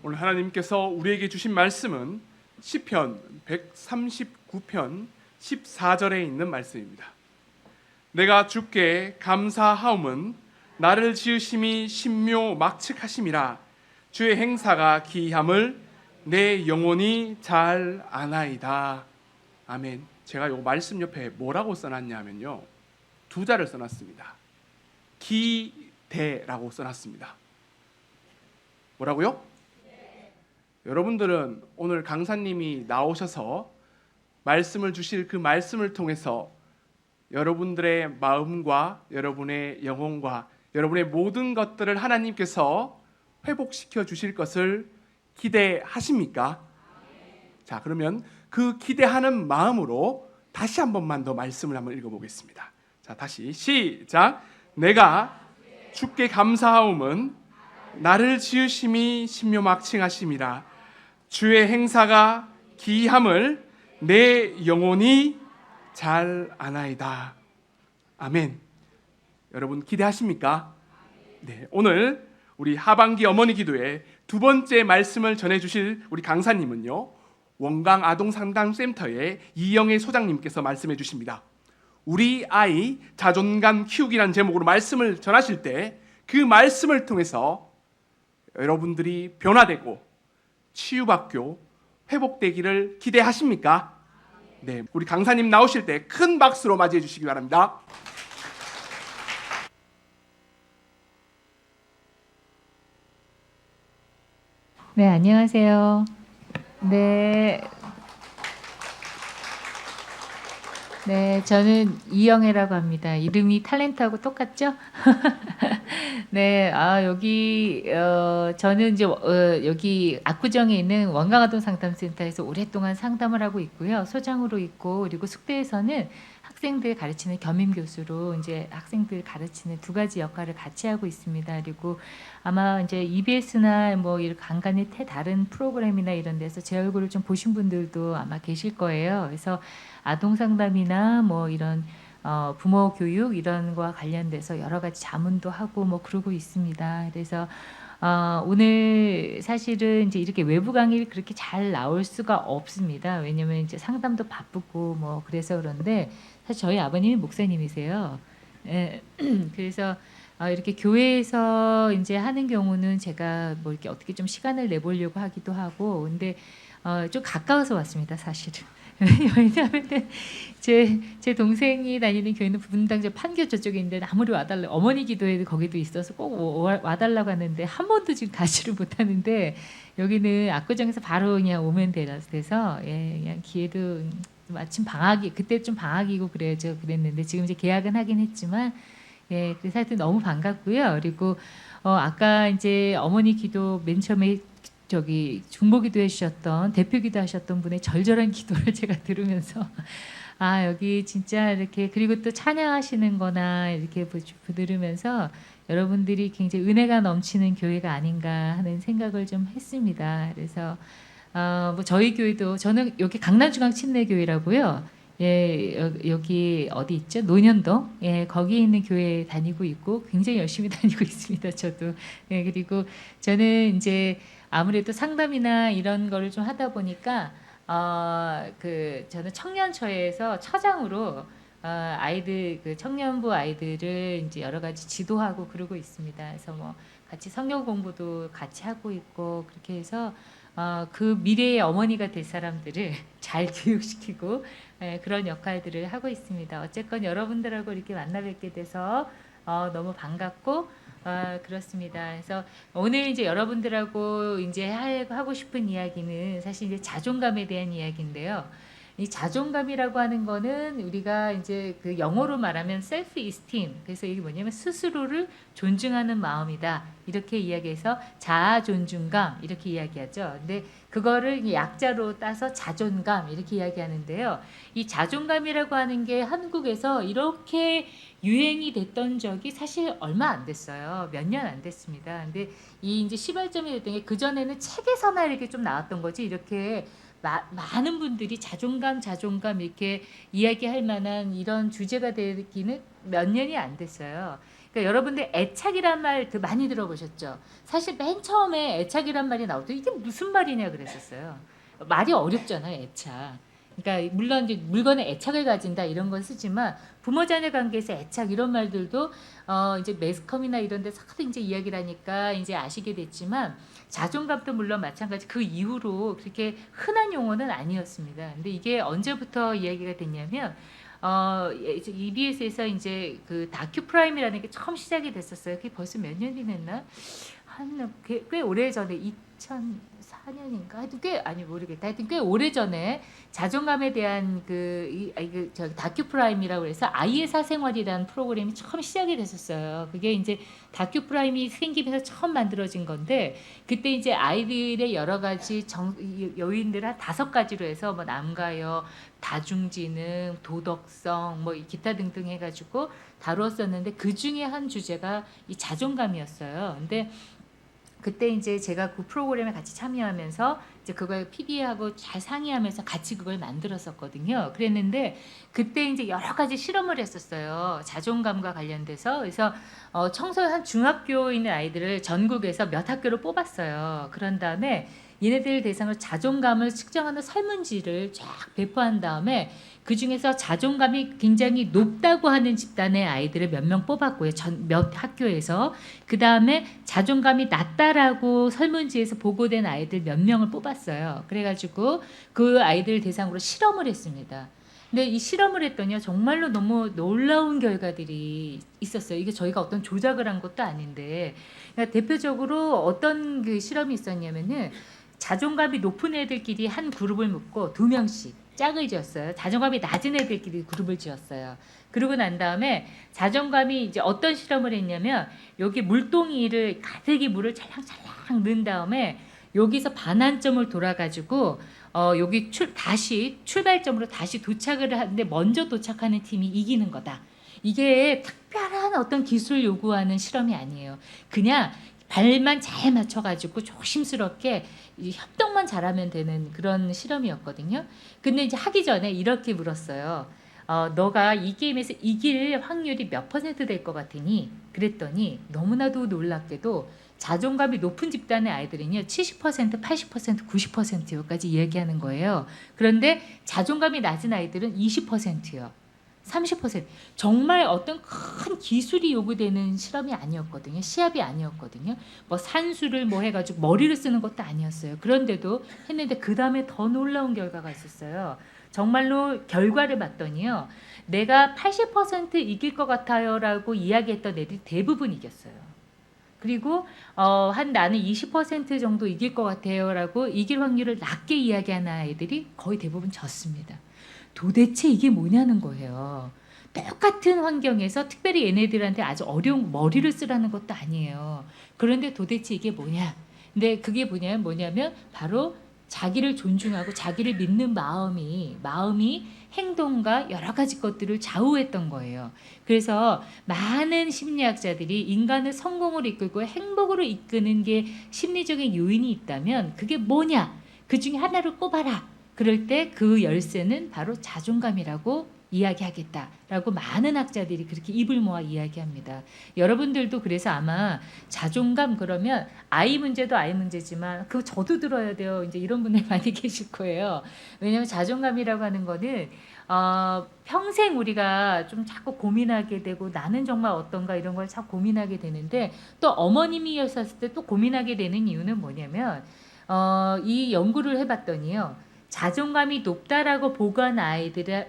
오늘 하나님께서 우리에게 주신 말씀은 시편 139편 14절에 있는 말씀입니다. 내가 주께 감사하옴은 나를 지으심이 신묘 막측하심이라. 주의 행사가 기이함을 내 영혼이 잘 아나이다. 아멘. 제가 이 말씀 옆에 뭐라고 써놨냐면요, 두 자를 써놨습니다. 기대라고 써놨습니다. 뭐라고요? 여러분들은 오늘 강사님이 나오셔서 말씀을 주실 그 말씀을 통해서 여러분들의 마음과 여러분의 영혼과 여러분의 모든 것들을 하나님께서 회복시켜 주실 것을 기대하십니까? 자, 그러면 그 기대하는 마음으로 다시 한 번만 더 말씀을 한번 읽어보겠습니다. 자, 다시 시작. 내가 주께 감사하옴은 나를 지으심이 신묘막칭하심이라. 주의 행사가 기이함을 내 영혼이 잘 아나이다. 아멘. 여러분 기대하십니까? 네, 오늘 우리 하반기 어머니 기도회 두 번째 말씀을 전해주실 우리 강사님은요, 원강 아동상담센터의 이영애 소장님께서 말씀해 주십니다. 우리 아이 자존감 키우기라는 제목으로 말씀을 전하실 때 그 말씀을 통해서 여러분들이 변화되고 치유받고 회복되기를 기대하십니까? 네, 우리 강사님 나오실 때 큰 박수로 맞이해 주시기 바랍니다. 네, 안녕하세요. 네, 저는 이영애라고 합니다. 이름이 탤런트하고 똑같죠? 네, 저는 이제 여기 압구정에 있는 원강아동 상담센터에서 오랫동안 상담을 하고 있고요. 소장으로 있고, 그리고 숙대에서는 학생들 가르치는 겸임 교수로 이제 학생들 가르치는 두 가지 역할을 같이 하고 있습니다. 그리고 아마 이제 EBS나 뭐 이런 간간히 다른 프로그램이나 이런 데서 제 얼굴을 좀 보신 분들도 아마 계실 거예요. 그래서 아동 상담이나 뭐 이런 부모 교육 이런 거와 관련돼서 여러 가지 자문도 하고 뭐 그러고 있습니다. 그래서 오늘 사실은 이제 이렇게 외부 강의를 그렇게 잘 나올 수가 없습니다. 왜냐면 이제 상담도 바쁘고 뭐 그래서 그런데 사실 저희 아버님이 목사님이세요. 예, 그래서 이렇게 교회에서 이제 하는 경우는 제가 뭐 이렇게 어떻게 좀 시간을 내보려고 하기도 하고, 근데 좀 가까워서 왔습니다, 사실은. 왜냐하면 제 동생이 다니는 교회는 분당저 판교 저쪽에 있는데 아무리 와달라, 어머니 기도회도 거기도 있어서 꼭 와달라고 하는데 한 번도 지금 가지를 못하는데, 여기는 압구정에서 바로 그냥 오면 돼서 그냥 기회도 마침 방학이 그때 좀 방학이고 그랬는데 지금 이제 계약은 하긴 했지만 그래서 하여튼 너무 반갑고요. 그리고 아까 이제 어머니 기도 맨 처음에 저기 중보기도 해주셨던 대표기도 하셨던 분의 절절한 기도를 제가 들으면서 여기 진짜 이렇게, 그리고 또 찬양하시는 거나 이렇게 들으면서 여러분들이 굉장히 은혜가 넘치는 교회가 아닌가 하는 생각을 좀 했습니다. 그래서 뭐 저희 교회도, 저는 여기 강남중앙 침례교회라고요. 여기 어디 있죠? 논현동. 거기 있는 교회 다니고 있고 굉장히 열심히 다니고 있습니다. 저도. 그리고 저는 이제 아무래도 상담이나 이런 거를 좀 하다 보니까 저는 청년처에서 처장으로 아이들, 그 청년부 아이들을 이제 여러 가지 지도하고 그러고 있습니다. 그래서 뭐 같이 성경 공부도 같이 하고 있고, 그렇게 해서 그 미래의 어머니가 될 사람들을 잘 교육시키고 그런 역할들을 하고 있습니다. 어쨌건 여러분들하고 이렇게 만나 뵙게 돼서 너무 반갑고 그렇습니다. 그래서 오늘 이제 여러분들하고 이제 하고 싶은 이야기는 사실 이제 자존감에 대한 이야기인데요. 이 자존감이라고 하는 거는 우리가 이제 그 영어로 말하면 self esteem, 그래서 이게 뭐냐면 스스로를 존중하는 마음이다, 이렇게 이야기해서 자아 존중감 이렇게 이야기하죠. 근데 그거를 약자로 따서 자존감 이렇게 이야기하는데요. 이 자존감이라고 하는 게 한국에서 이렇게 유행이 됐던 적이 사실 얼마 안 됐어요. 몇 년 안 됐습니다. 근데 이 이제 시발점이 됐던 게, 그전에는 책에서나 이렇게 좀 나왔던 거지, 이렇게 많은 분들이 자존감 이렇게 이야기할 만한 이런 주제가 되기는 몇 년이 안 됐어요. 그러니까 여러분들 애착이란 말 많이 들어보셨죠? 사실 맨 처음에 애착이란 말이 나올 때 이게 무슨 말이냐 그랬었어요. 말이 어렵잖아요, 애착. 그러니까 물론 이제 물건에 애착을 가진다 이런 건 쓰지만 부모-자녀 관계에서 애착 이런 말들도 이제 매스컴이나 이런 데서 하도 이제 이야기를 하니까 이제 아시게 됐지만 자존감도 물론 마찬가지 그 이후로 그렇게 흔한 용어는 아니었습니다. 근데 이게 언제부터 이야기가 됐냐면 이제 EBS에서 이제 그 다큐 프라임이라는 게 처음 시작이 됐었어요. 그게 벌써 몇 년이 됐나? 한 꽤 오래 전에 2004년인가? 하여튼 꽤 아니 모르겠다. 하여튼 꽤 오래 전에 자존감에 대한 저 다큐 프라임이라고 해서 아이의 사생활이라는 프로그램이 처음 시작이 됐었어요. 그게 이제 다큐 프라임이 생기면서 처음 만들어진 건데 그때 이제 아이들의 여러 가지 요인들 한 5가지로 해서 뭐 남가요, 다중지능, 도덕성, 뭐 기타 등등 해가지고 다루었었는데 그 중에 한 주제가 이 자존감이었어요. 근데 그때 이제 제가 그 프로그램에 같이 참여하면서 이제 그걸 PD하고 잘 상의하면서 같이 그걸 만들었었거든요. 그랬는데 그때 이제 여러 가지 실험을 했었어요. 자존감과 관련돼서. 그래서 한 중학교에 있는 아이들을 전국에서 몇 학교를 뽑았어요. 그런 다음에 얘네들 대상으로 자존감을 측정하는 설문지를 쫙 배포한 다음에 그 중에서 자존감이 굉장히 높다고 하는 집단의 아이들을 몇 명 뽑았고요. 몇 학교에서. 그 다음에 자존감이 낮다라고 설문지에서 보고된 아이들 몇 명을 뽑았어요. 그래가지고 그 아이들 대상으로 실험을 했습니다. 근데 이 실험을 했더니요. 정말로 너무 놀라운 결과들이 있었어요. 이게 저희가 어떤 조작을 한 것도 아닌데. 그러니까 대표적으로 어떤 그 실험이 있었냐면은 자존감이 높은 애들끼리 한 그룹을 묶고 2명씩 짝을 지었어요. 자존감이 낮은 애들끼리 그룹을 지었어요. 그러고 난 다음에 자존감이 이제 어떤 실험을 했냐면 여기 물동이를 가득히 물을 찰랑찰랑 넣은 다음에 여기서 반환점을 돌아가지고 여기 다시 출발점으로 다시 도착을 하는데 먼저 도착하는 팀이 이기는 거다. 이게 특별한 어떤 기술 요구하는 실험이 아니에요. 그냥 발만 잘 맞춰가지고 조심스럽게 협동만 잘하면 되는 그런 실험이었거든요. 근데 이제 하기 전에 이렇게 물었어요. 너가 이 게임에서 이길 확률이 몇 퍼센트 될 것 같으니? 그랬더니 너무나도 놀랍게도 자존감이 높은 집단의 아이들은요 70%, 80%, 90%요까지 이야기하는 거예요. 그런데 자존감이 낮은 아이들은 20%요. 30% 정말 어떤 큰 기술이 요구되는 실험이 아니었거든요. 시합이 아니었거든요. 뭐 산수를 뭐 해가지고 머리를 쓰는 것도 아니었어요. 그런데도 했는데 그 다음에 더 놀라운 결과가 있었어요. 정말로 결과를 봤더니요. 내가 80% 이길 것 같아요라고 이야기했던 애들이 대부분 이겼어요. 그리고 나는 20% 정도 이길 것 같아요라고 이길 확률을 낮게 이야기하는 아이들이 거의 대부분 졌습니다. 도대체 이게 뭐냐는 거예요. 똑같은 환경에서 특별히 얘네들한테 아주 어려운 머리를 쓰라는 것도 아니에요. 그런데 도대체 이게 뭐냐? 근데 그게 뭐냐면 바로 자기를 존중하고 자기를 믿는 마음이 행동과 여러 가지 것들을 좌우했던 거예요. 그래서 많은 심리학자들이 인간을 성공으로 이끌고 행복으로 이끄는 게 심리적인 요인이 있다면 그게 뭐냐? 그 중에 하나를 꼽아라. 그럴 때 그 열쇠는 바로 자존감이라고 이야기하겠다라고 많은 학자들이 그렇게 입을 모아 이야기합니다. 여러분들도 그래서 아마 자존감 그러면 아이 문제도 아이 문제지만 그거 저도 들어야 돼요. 이제 이런 분들 많이 계실 거예요. 왜냐하면 자존감이라고 하는 거는 평생 우리가 좀 자꾸 고민하게 되고 나는 정말 어떤가 이런 걸 자꾸 고민하게 되는데 또 어머님이었을 때 또 고민하게 되는 이유는 뭐냐면 이 연구를 해봤더니요. 자존감이 높다라고 보고한 아이들의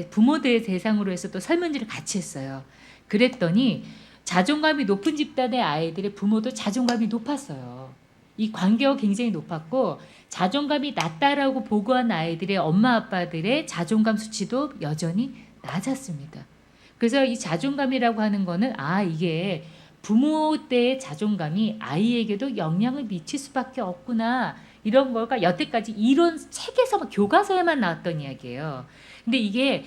부모들 대상으로 해서 또 설문지를 같이 했어요. 그랬더니 자존감이 높은 집단의 아이들의 부모도 자존감이 높았어요. 이 관계가 굉장히 높았고 자존감이 낮다라고 보고한 아이들의 엄마 아빠들의 자존감 수치도 여전히 낮았습니다. 그래서 이 자존감이라고 하는 거는 이게 부모 때의 자존감이 아이에게도 영향을 미칠 수밖에 없구나. 이런 거가 여태까지 이론 책에서 교과서에만 나왔던 이야기예요. 근데 이게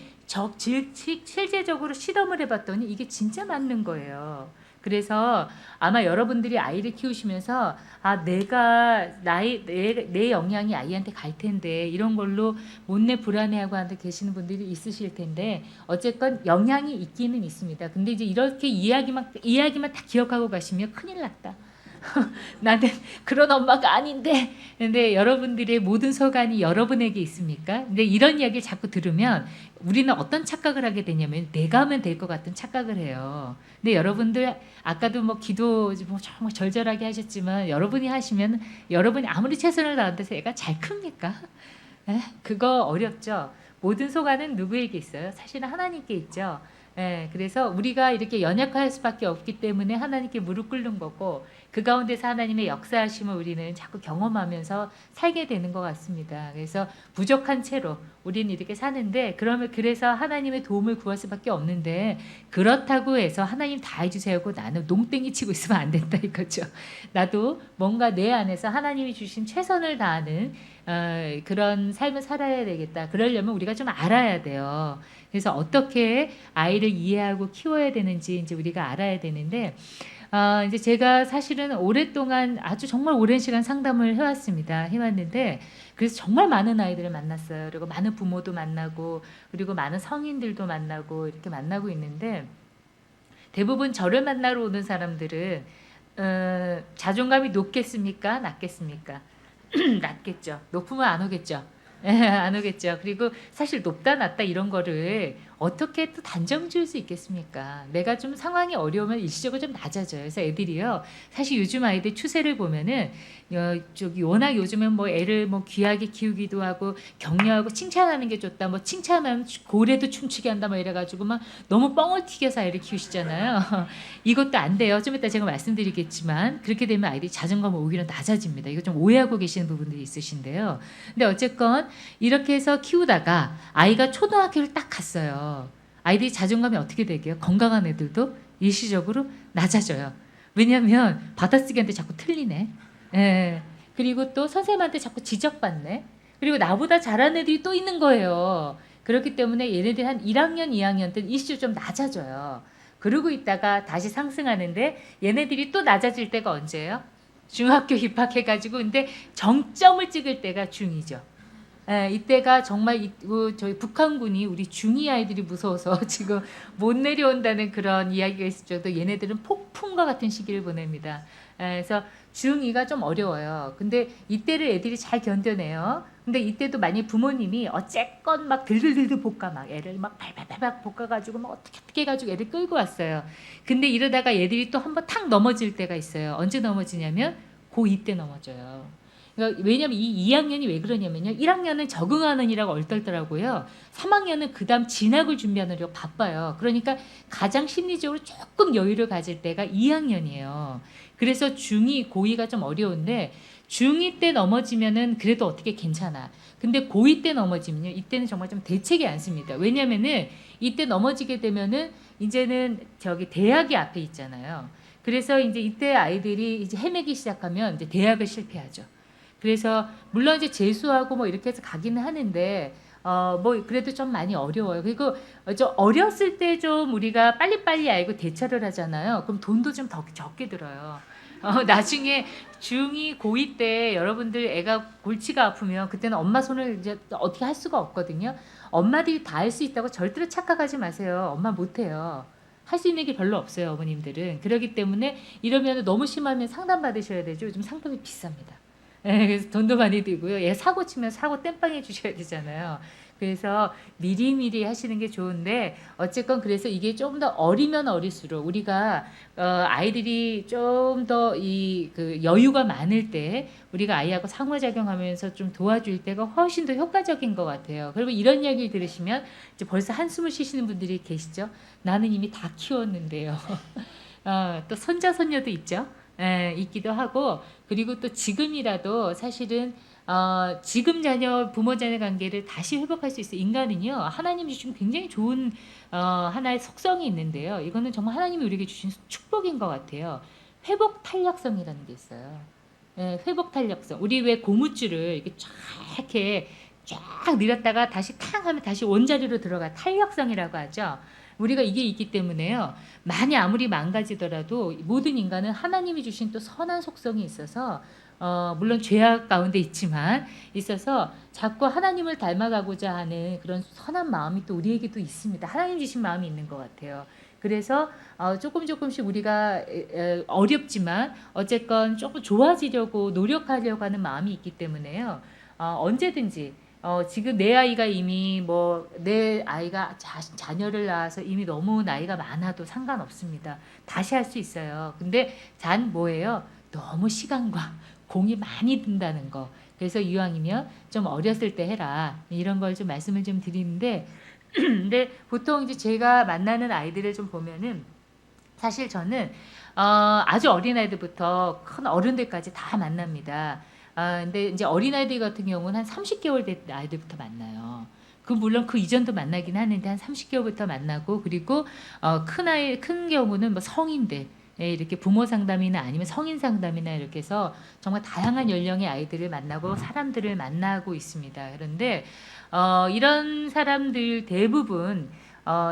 실제적으로 실험을 해봤더니 이게 진짜 맞는 거예요. 그래서 아마 여러분들이 아이를 키우시면서 아 내가 내 영향이 아이한테 갈 텐데 이런 걸로 못내 불안해하고 한테 계시는 분들이 있으실 텐데 어쨌건 영향이 있기는 있습니다. 근데 이제 이렇게 이야기만 다 기억하고 가시면 큰일 났다. 나는 그런 엄마가 아닌데. 근데 여러분들의 모든 소관이 여러분에게 있습니까? 근데 이런 이야기를 자꾸 들으면 우리는 어떤 착각을 하게 되냐면 내가 하면 될 것 같은 착각을 해요. 근데 여러분들 아까도 뭐 기도 뭐 정말 절절하게 하셨지만 여러분이 하시면 여러분이 아무리 최선을 다한다서 애가 잘 큽니까? 그거 어렵죠. 모든 소관은 누구에게 있어요? 사실은 하나님께 있죠. 그래서 우리가 이렇게 연약할 수밖에 없기 때문에 하나님께 무릎 꿇는 거고 그 가운데서 하나님의 역사하심을 우리는 자꾸 경험하면서 살게 되는 것 같습니다. 그래서 부족한 채로 우리는 이렇게 사는데 그래서 하나님의 도움을 구할 수밖에 없는데 그렇다고 해서 하나님 다 해주세요고 나는 농땡이 치고 있으면 안 된다 이거죠. 나도 뭔가 내 안에서 하나님이 주신 최선을 다하는 그런 삶을 살아야 되겠다. 그러려면 우리가 좀 알아야 돼요. 그래서 어떻게 아이를 이해하고 키워야 되는지 이제 우리가 알아야 되는데 이제 제가 사실은 오랫동안 아주 정말 오랜 시간 상담을 해왔는데 그래서 정말 많은 아이들을 만났어요. 그리고 많은 부모도 만나고 그리고 많은 성인들도 만나고 이렇게 만나고 있는데 대부분 저를 만나러 오는 사람들은 자존감이 높겠습니까? 낮겠습니까? 낮겠죠. 높으면 안 오겠죠. 안 오겠죠. 그리고 사실 높다 낮다 이런 거를 어떻게 또 단정 지을 수 있겠습니까? 내가 좀 상황이 어려우면 일시적으로 좀 낮아져요. 그래서 애들이요. 사실 요즘 아이들 추세를 보면은 저기 워낙 요즘은 뭐 애를 뭐 귀하게 키우기도 하고 격려하고 칭찬하는 게 좋다. 뭐 칭찬하면 고래도 춤추게 한다. 뭐 이래가지고 막 너무 뻥을 튀겨서 아이를 키우시잖아요. 이것도 안 돼요. 좀 이따 제가 말씀드리겠지만 그렇게 되면 아이들이 자존감이 오히려 낮아집니다. 이거 좀 오해하고 계시는 부분들이 있으신데요. 근데 어쨌건 이렇게 해서 키우다가 아이가 초등학교를 딱 갔어요. 아이들이 자존감이 어떻게 되게요? 건강한 애들도 일시적으로 낮아져요. 왜냐하면 받아쓰기한테 자꾸 틀리네. 그리고 또 선생님한테 자꾸 지적받네. 그리고 나보다 잘하는 애들이 또 있는 거예요. 그렇기 때문에 얘네들 한 1학년, 2학년 때는 일시적으로 좀 낮아져요. 그러고 있다가 다시 상승하는데 얘네들이 또 낮아질 때가 언제예요? 중학교 입학해가지고 근데 정점을 찍을 때가 중2죠. 이때가 정말 저희 북한군이 우리 중2 아이들이 무서워서 지금 못 내려온다는 그런 이야기가 있을 정도 얘네들은 폭풍과 같은 시기를 보냅니다. 그래서 중2가 좀 어려워요. 근데 이때를 애들이 잘 견뎌내요. 근데 이때도 만약 부모님이 어쨌건 막 들들들들 볶아 막 애를 막 발발발발 볶아가지고 막 어떻게 해가지고 애를 끌고 왔어요. 근데 이러다가 애들이 또 한번 탁 넘어질 때가 있어요. 언제 넘어지냐면 고2 때 넘어져요. 그러니까 왜냐면 이 2학년이 왜 그러냐면요. 1학년은 적응하느니라고 얼떨더라고요. 3학년은 그다음 진학을 준비하느라고 바빠요. 그러니까 가장 심리적으로 조금 여유를 가질 때가 2학년이에요. 그래서 중2, 고2가 좀 어려운데 중2 때 넘어지면은 그래도 어떻게 괜찮아. 근데 고2 때 넘어지면요. 이때는 정말 좀 대책이 안 씁니다. 왜냐면은 이때 넘어지게 되면은 이제는 저기 대학이 앞에 있잖아요. 그래서 이제 이때 아이들이 이제 헤매기 시작하면 이제 대학을 실패하죠. 그래서 물론 이제 재수하고 뭐 이렇게 해서 가기는 하는데 뭐 그래도 좀 많이 어려워요. 그리고 좀 어렸을 때 좀 우리가 빨리빨리 알고 대처를 하잖아요. 그럼 돈도 좀 더 적게 들어요. 나중에 중2, 고2 때 여러분들 애가 골치가 아프면 그때는 엄마 손을 이제 어떻게 할 수가 없거든요. 엄마들이 다 할 수 있다고 절대로 착각하지 마세요. 엄마 못해요. 할 수 있는 게 별로 없어요, 어머님들은. 그렇기 때문에 이러면 너무 심하면 상담 받으셔야 되죠. 요즘 상담이 비쌉니다. 그래서 돈도 많이 들고요. 얘 사고 치면 사고 땜빵 해주셔야 되잖아요. 그래서 미리미리 하시는 게 좋은데 어쨌건 그래서 이게 좀 더 어리면 어릴수록 우리가 아이들이 좀 더 그 여유가 많을 때 우리가 아이하고 상호작용하면서 좀 도와줄 때가 훨씬 더 효과적인 것 같아요. 그러면 이런 이야기를 들으시면 이제 벌써 한숨을 쉬시는 분들이 계시죠. 나는 이미 다 키웠는데요. 또 손자 손녀도 있죠. 있기도 하고 그리고 또 지금이라도 사실은 지금 부모 자녀 관계를 다시 회복할 수 있어요. 인간은요 하나님이 주신 굉장히 좋은 하나의 속성이 있는데요. 이거는 정말 하나님이 우리에게 주신 축복인 것 같아요. 회복 탄력성이라는 게 있어요. 회복 탄력성. 우리 왜 고무줄을 이렇게 쫙 늘었다가 다시 탕 하면 다시 원자리로 들어가 탄력성이라고 하죠. 우리가 이게 있기 때문에요. 많이 아무리 망가지더라도 모든 인간은 하나님이 주신 또 선한 속성이 있어서 물론 죄악 가운데 있어서 자꾸 하나님을 닮아가고자 하는 그런 선한 마음이 또 우리에게도 있습니다. 하나님 주신 마음이 있는 것 같아요. 그래서 조금씩 우리가 어렵지만 어쨌건 조금 좋아지려고 노력하려고 하는 마음이 있기 때문에요. 언제든지 지금 내 아이가 이미 내 아이가 자녀를 낳아서 이미 너무 나이가 많아도 상관없습니다. 다시 할 수 있어요. 근데 단 뭐예요? 너무 시간과 공이 많이 든다는 거. 그래서 이왕이면 좀 어렸을 때 해라. 이런 걸 좀 말씀을 좀 드리는데 근데 보통 이제 제가 만나는 아이들을 좀 보면은 사실 저는 아주 어린 아이들부터 큰 어른들까지 다 만납니다. 근데 이제 어린 아이들 같은 경우는 한 30개월 된 아이들부터 만나요. 물론 그 이전도 만나긴 하는데 한 30개월부터 만나고 그리고 큰 경우는 뭐 성인들 이렇게 부모 상담이나 아니면 성인 상담이나 이렇게 해서 정말 다양한 연령의 아이들을 만나고 사람들을 만나고 있습니다. 그런데 이런 사람들 대부분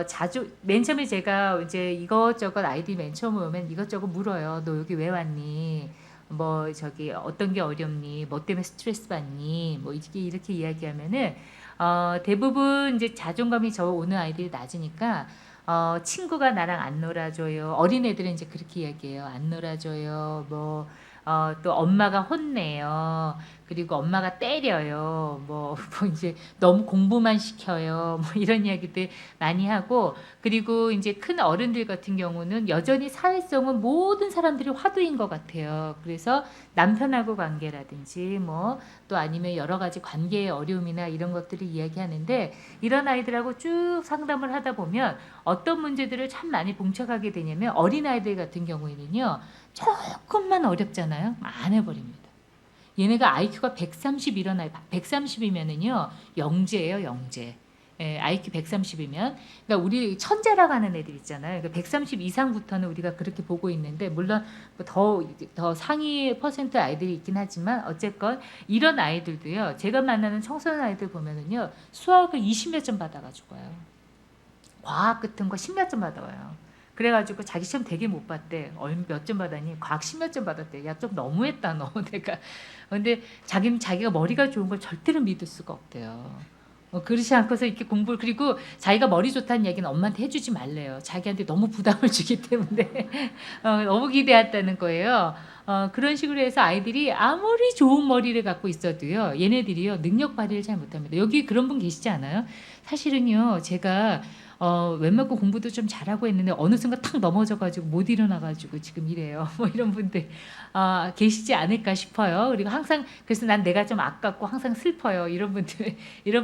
자주 맨 처음에 제가 이제 이것저것 아이들이 맨 처음 오면 이것저것 물어요. 너 여기 왜 왔니? 뭐 저기 어떤 게 어렵니? 뭐 때문에 스트레스 받니? 뭐 이렇게 이야기하면은 대부분 이제 자존감이 저 오는 아이들이 낮으니까 친구가 나랑 안 놀아줘요. 어린애들은 이제 그렇게 이야기해요. 안 놀아줘요. 또 엄마가 혼내요. 그리고 엄마가 때려요. 이제 너무 공부만 시켜요. 이런 이야기들 많이 하고 그리고 이제 큰 어른들 같은 경우는 여전히 사회성은 모든 사람들이 화두인 것 같아요. 그래서 남편하고 관계라든지 또 아니면 여러 가지 관계의 어려움이나 이런 것들을 이야기하는데 이런 아이들하고 쭉 상담을 하다 보면 어떤 문제들을 참 많이 봉착하게 되냐면 어린아이들 같은 경우에는요. 조금만 어렵잖아요. 안 해버립니다. 얘네가 IQ가 130 일어나요. 130이면은요 영재예요, 영재. IQ 130이면 그러니까 우리 천재라고 하는 애들 있잖아요. 그러니까 130 이상부터는 우리가 그렇게 보고 있는데 물론 더 상위 퍼센트 아이들이 있긴 하지만 어쨌건 이런 아이들도요. 제가 만나는 청소년 아이들 보면은요 수학을 20몇 점 받아가지고 와요. 과학 같은 거 10몇 점 받아와요. 그래가지고 자기 시험 되게 못 봤대. 몇 점 받았니? 과학 10몇 점 받았대. 야, 좀 너무했다 너. 내가. 근데 자기가 머리가 좋은 걸 절대로 믿을 수가 없대요. 그렇지 않고서 이렇게 공부를 그리고 자기가 머리 좋다는 얘기는 엄마한테 해주지 말래요. 자기한테 너무 부담을 주기 때문에 너무 기대했다는 거예요. 그런 식으로 해서 아이들이 아무리 좋은 머리를 갖고 있어도요. 얘네들이요. 능력 발휘를 잘 못합니다. 여기 그런 분 계시지 않아요? 사실은요. 제가 웬만큼 공부도 좀 잘하고 했는데 어느 순간 탁 넘어져가지고 못 일어나가지고 지금 이래요. 이런 분들 계시지 않을까 싶어요. 그리고 항상 그래서 난 내가 좀 아깝고 항상 슬퍼요. 이런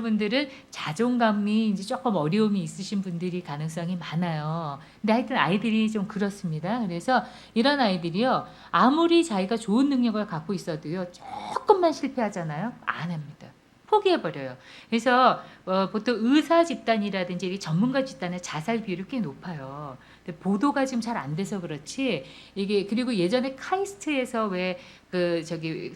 분들은 자존감이 이제 조금 어려움이 있으신 분들이 가능성이 많아요. 근데 하여튼 아이들이 좀 그렇습니다. 그래서 이런 아이들이요. 아무리 자기가 좋은 능력을 갖고 있어도요. 조금만 실패하잖아요. 안 합니다. 포기해버려요. 그래서 보통 의사 집단이라든지 이 전문가 집단의 자살 비율이 꽤 높아요. 근데 보도가 지금 잘 안 돼서 그렇지 이게 그리고 예전에 카이스트에서 왜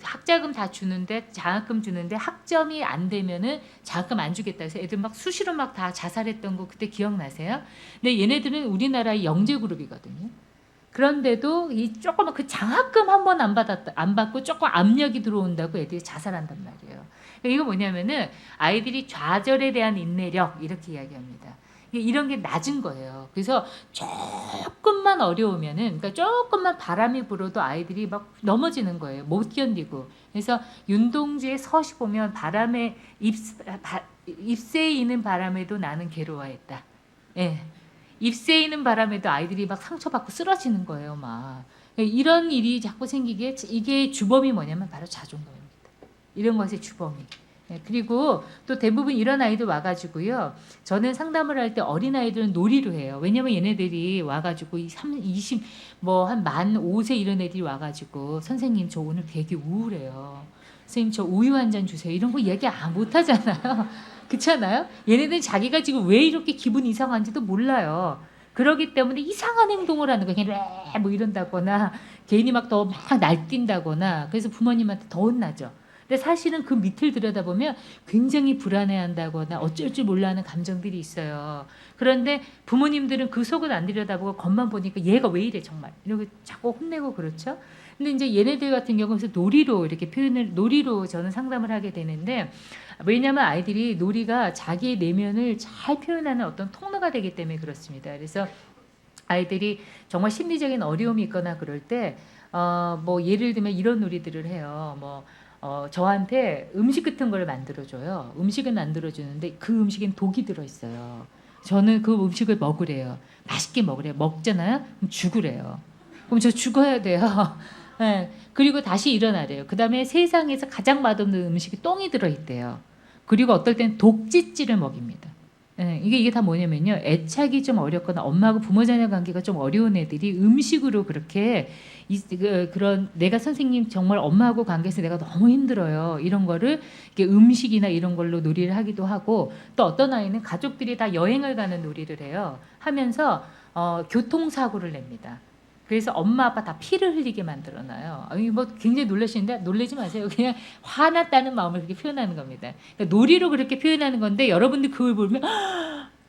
학자금 다 주는데 장학금 주는데 학점이 안 되면은 장학금 안 주겠다 해서 애들 막 수시로 막 다 자살했던 거 그때 기억나세요? 근데 얘네들은 우리나라의 영재 그룹이거든요. 그런데도 이 조금 그 장학금 한 번 안 받고 조금 압력이 들어온다고 애들이 자살한단 말이에요. 이거 뭐냐면은 아이들이 좌절에 대한 인내력 이렇게 이야기합니다. 이런 게 낮은 거예요. 그래서 조금만 어려우면은 그러니까 조금만 바람이 불어도 아이들이 막 넘어지는 거예요. 못 견디고. 그래서 윤동주의 서시 보면 잎새에 있는 바람에도 나는 괴로워했다. 예. 잎새에 있는 바람에도 아이들이 막 상처받고 쓰러지는 거예요, 막. 이런 일이 자꾸 생기게 이게 주범이 뭐냐면 바로 자존감입니다. 이런 것의 주범이. 그리고 또 대부분 이런 아이들 와가지고요. 저는 상담을 할 때 어린 아이들은 놀이로 해요. 왜냐면 얘네들이 와가지고 한 만 5세 이런 애들이 와가지고 선생님 저 오늘 되게 우울해요. 선생님 저 우유 한 잔 주세요. 이런 거 얘기 못 하잖아요. 그렇잖아요? 얘네들은 자기가 지금 왜 이렇게 기분 이상한지도 몰라요. 그러기 때문에 이상한 행동을 하는 거예요. 그냥 이런다거나 괜히 막 날뛴다거나 그래서 부모님한테 더 혼나죠. 근데 사실은 그 밑을 들여다보면 굉장히 불안해한다거나 어쩔 줄 몰라 하는 감정들이 있어요. 그런데 부모님들은 그 속은 안 들여다보고 겉만 보니까 얘가 왜 이래 정말 이렇게 자꾸 혼내고 그렇죠. 근데 이제 얘네들 같은 경우는 놀이로 이렇게 표현을 놀이로 저는 상담을 하게 되는데 왜냐하면 아이들이 놀이가 자기의 내면을 잘 표현하는 어떤 통로가 되기 때문에 그렇습니다. 그래서 아이들이 정말 심리적인 어려움이 있거나 그럴 때 뭐 예를 들면 이런 놀이들을 해요. 뭐 저한테 음식 같은 걸 만들어줘요. 음식은 만들어주는데 그 음식엔 독이 들어있어요. 저는 그 음식을 먹으래요. 맛있게 먹으래요. 먹잖아요. 그럼 죽으래요. 그럼 저 죽어야 돼요. 네. 그리고 다시 일어나래요. 그 다음에 세상에서 가장 맛없는 음식이 똥이 들어있대요. 그리고 어떨 땐 독짓질을 먹입니다. 예, 이게 다 뭐냐면요. 애착이 좀 어렵거나 엄마하고 부모 자녀 관계가 좀 어려운 애들이 음식으로 그렇게 그런 내가 선생님 정말 엄마하고 관계에서 내가 너무 힘들어요. 이런 거를 이렇게 음식이나 이런 걸로 놀이를 하기도 하고 또 어떤 아이는 가족들이 다 여행을 가는 놀이를 해요. 하면서 교통사고를 냅니다. 그래서 엄마 아빠 다 피를 흘리게 만들어놔요. 아니 뭐 굉장히 놀라시는데 놀라지 마세요. 그냥 화났다는 마음을 그렇게 표현하는 겁니다. 그러니까 놀이로 그렇게 표현하는 건데 여러분들 그걸 보면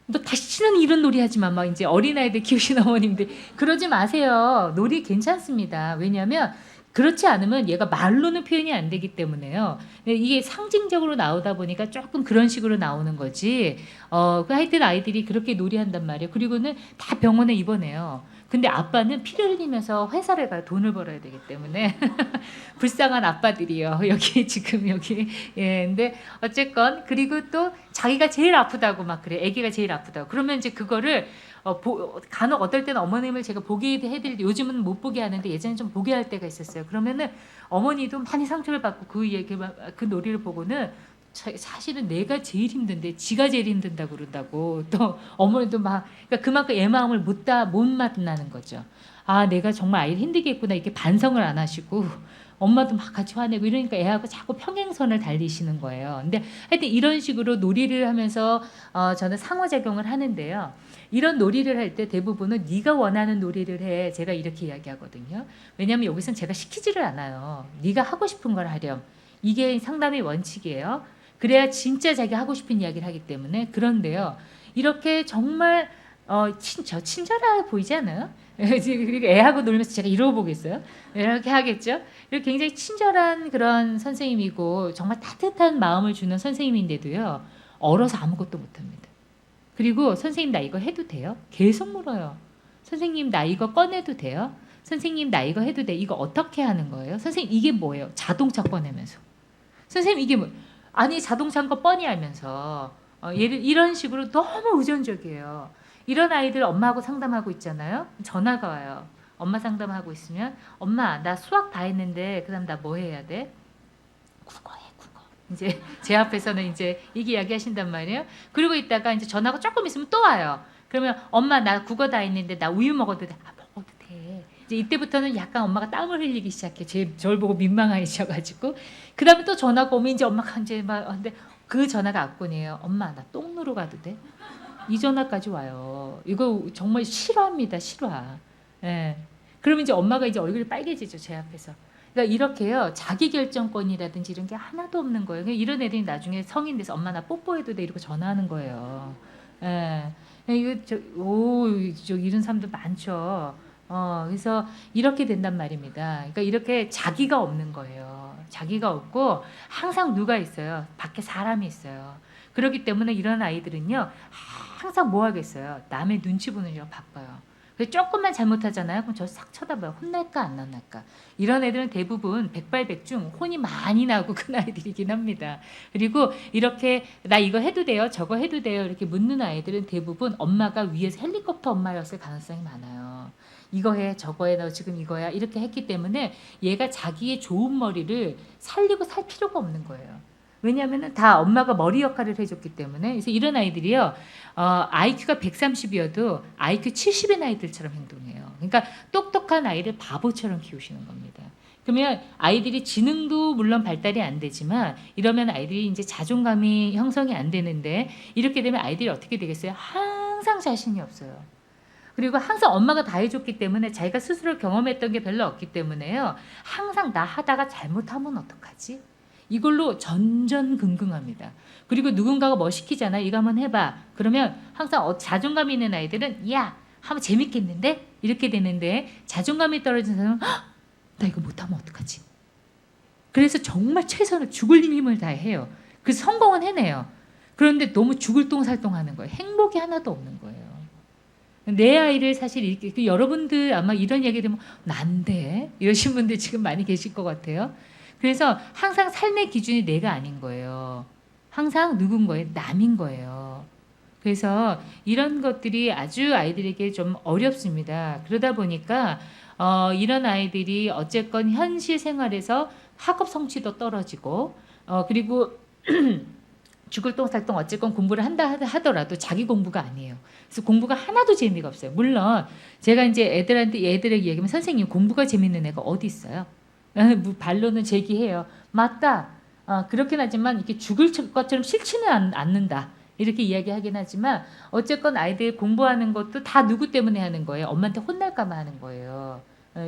너 다시는 이런 놀이 하지 마. 막 이제 어린아이들 키우시는 어머님들 그러지 마세요. 놀이 괜찮습니다. 왜냐하면 그렇지 않으면 얘가 말로는 표현이 안 되기 때문에요. 이게 상징적으로 나오다 보니까 조금 그런 식으로 나오는 거지. 하여튼 아이들이 그렇게 놀이한단 말이에요. 그리고는 다 병원에 입원해요. 근데 아빠는 피를 흘리면서 회사를 가요. 돈을 벌어야 되기 때문에. 불쌍한 아빠들이요. 여기 지금 여기. 예. 근데 어쨌건 그리고 또 자기가 제일 아프다고 막 그래. 아기가 제일 아프다고. 그러면 이제 그거를 간혹 어떨 때는 어머님을 제가 보게 해드릴 때 요즘은 못 보게 하는데 예전에 좀 보게 할 때가 있었어요. 그러면은 어머니도 많이 상처를 받고 그 놀이를 보고는 사실은 내가 제일 힘든데 지가 제일 힘든다고 그런다고 또 어머니도 막 그러니까 그만큼 애 마음을 못 만나는 거죠. 아 내가 정말 아이를 힘들게 했구나 이렇게 반성을 안 하시고 엄마도 막 같이 화내고 이러니까 애하고 자꾸 평행선을 달리시는 거예요. 근데 하여튼 이런 식으로 놀이를 하면서 저는 상호작용을 하는데요. 이런 놀이를 할 때 대부분은 네가 원하는 놀이를 해. 제가 이렇게 이야기하거든요. 왜냐하면 여기서는 제가 시키지를 않아요. 네가 하고 싶은 걸 하렴. 이게 상담의 원칙이에요. 그래야 진짜 자기 하고 싶은 이야기를 하기 때문에 그런데요. 이렇게 정말 친절해 보이지 않아요? 그리고 애하고 놀면서 제가 이러고 보겠어요? 이렇게 하겠죠? 이렇게 굉장히 친절한 그런 선생님이고 정말 따뜻한 마음을 주는 선생님인데도요. 얼어서 아무것도 못합니다. 그리고 선생님 나 이거 해도 돼요? 계속 물어요. 선생님 나 이거 꺼내도 돼요? 선생님 나 이거 해도 돼? 이거 어떻게 하는 거예요? 선생님 이게 뭐예요? 자동차 꺼내면서. 선생님 이게 뭐? 아니 자동차인 거 뻔히 알면서 이런 식으로 너무 의존적이에요. 이런 아이들 엄마하고 상담하고 있잖아요. 전화가 와요. 엄마 상담하고 있으면 엄마 나 수학 다 했는데 그다음 나 뭐 해야 돼? 국어 해 국어. 이제 제 앞에서는 이제 이게 이야기 하신단 말이에요. 그리고 있다가 이제 전화가 조금 있으면 또 와요. 그러면 엄마 나 국어 다 했는데 나 우유 먹어도 돼? 아 먹어도 돼. 이제 이때부터는 약간 엄마가 땀을 흘리기 시작해. 저를 보고 민망하셔가지고 그 다음에 또 전화가 오면 이제 엄마가 이제 막 근데 그 전화가 압권이에요. 엄마 나 똥 누러 가도 돼? 이 전화까지 와요. 이거 정말 실화입니다. 실화. 예. 그러면 이제 엄마가 이제 얼굴이 빨개지죠. 제 앞에서. 그러니까 이렇게요. 자기 결정권이라든지 이런 게 하나도 없는 거예요. 이런 애들이 나중에 성인 돼서 엄마 나 뽀뽀해도 돼 이러고 전화하는 거예요. 예. 이거 저 이런 사람들 많죠. 그래서 이렇게 된단 말입니다. 그러니까 이렇게 자기가 없는 거예요. 자기가 없고 항상 누가 있어요. 밖에 사람이 있어요. 그렇기 때문에 이런 아이들은요. 항상 뭐 하겠어요. 남의 눈치 보는 일 바빠요. 조금만 잘못하잖아요. 그럼 저 싹 쳐다봐요. 혼날까 안 혼날까. 이런 애들은 대부분 백발백중 혼이 많이 나고 큰 아이들이긴 합니다. 그리고 이렇게 나 이거 해도 돼요? 저거 해도 돼요? 이렇게 묻는 아이들은 대부분 엄마가 위에서 헬리콥터 엄마였을 가능성이 많아요. 이거 해 저거 해 너 지금 이거야 이렇게 했기 때문에 얘가 자기의 좋은 머리를 살리고 살 필요가 없는 거예요. 왜냐하면 다 엄마가 머리 역할을 해줬기 때문에. 그래서 이런 아이들이요. IQ가 130이어도 IQ 70의 아이들처럼 행동해요. 그러니까 똑똑한 아이를 바보처럼 키우시는 겁니다. 그러면 아이들이 지능도 물론 발달이 안 되지만 이러면 아이들이 이제 자존감이 형성이 안 되는데 이렇게 되면 아이들이 어떻게 되겠어요? 항상 자신이 없어요. 그리고 항상 엄마가 다 해줬기 때문에 자기가 스스로 경험했던 게 별로 없기 때문에요. 항상 나 하다가 잘못하면 어떡하지? 이걸로 전전긍긍합니다. 그리고 누군가가 뭐 시키잖아. 이거 한번 해봐. 그러면 항상 자존감 있는 아이들은 야 하면 재밌겠는데? 이렇게 되는데 자존감이 떨어진 사람은 나 이거 못하면 어떡하지? 그래서 정말 최선을 죽을 힘을 다해요. 그래서 성공은 해내요. 그런데 너무 죽을 똥살똥하는 거예요. 행복이 하나도 없는 거예요. 내 아이를 사실 이렇게 여러분들 아마 이런 얘기 들으면 난데 이러신 분들 지금 많이 계실 것 같아요. 그래서 항상 삶의 기준이 내가 아닌 거예요. 항상 누군 거예요? 남인 거예요. 그래서 이런 것들이 아주 아이들에게 좀 어렵습니다. 그러다 보니까 이런 아이들이 어쨌건 현실 생활에서 학업 성취도 떨어지고 그리고 죽을 똥살똥 어쨌건 공부를 한다 하더라도 자기 공부가 아니에요. 그래서 공부가 하나도 재미가 없어요. 물론 제가 이제 애들에게 얘기하면 선생님 공부가 재밌는 애가 어디 있어요? 반론은 제기해요. 맞다. 그렇긴 하지만 이렇게 죽을 것처럼 싫지는 않는다. 이렇게 이야기하긴 하지만 어쨌건 아이들 공부하는 것도 다 누구 때문에 하는 거예요? 엄마한테 혼날까봐 하는 거예요.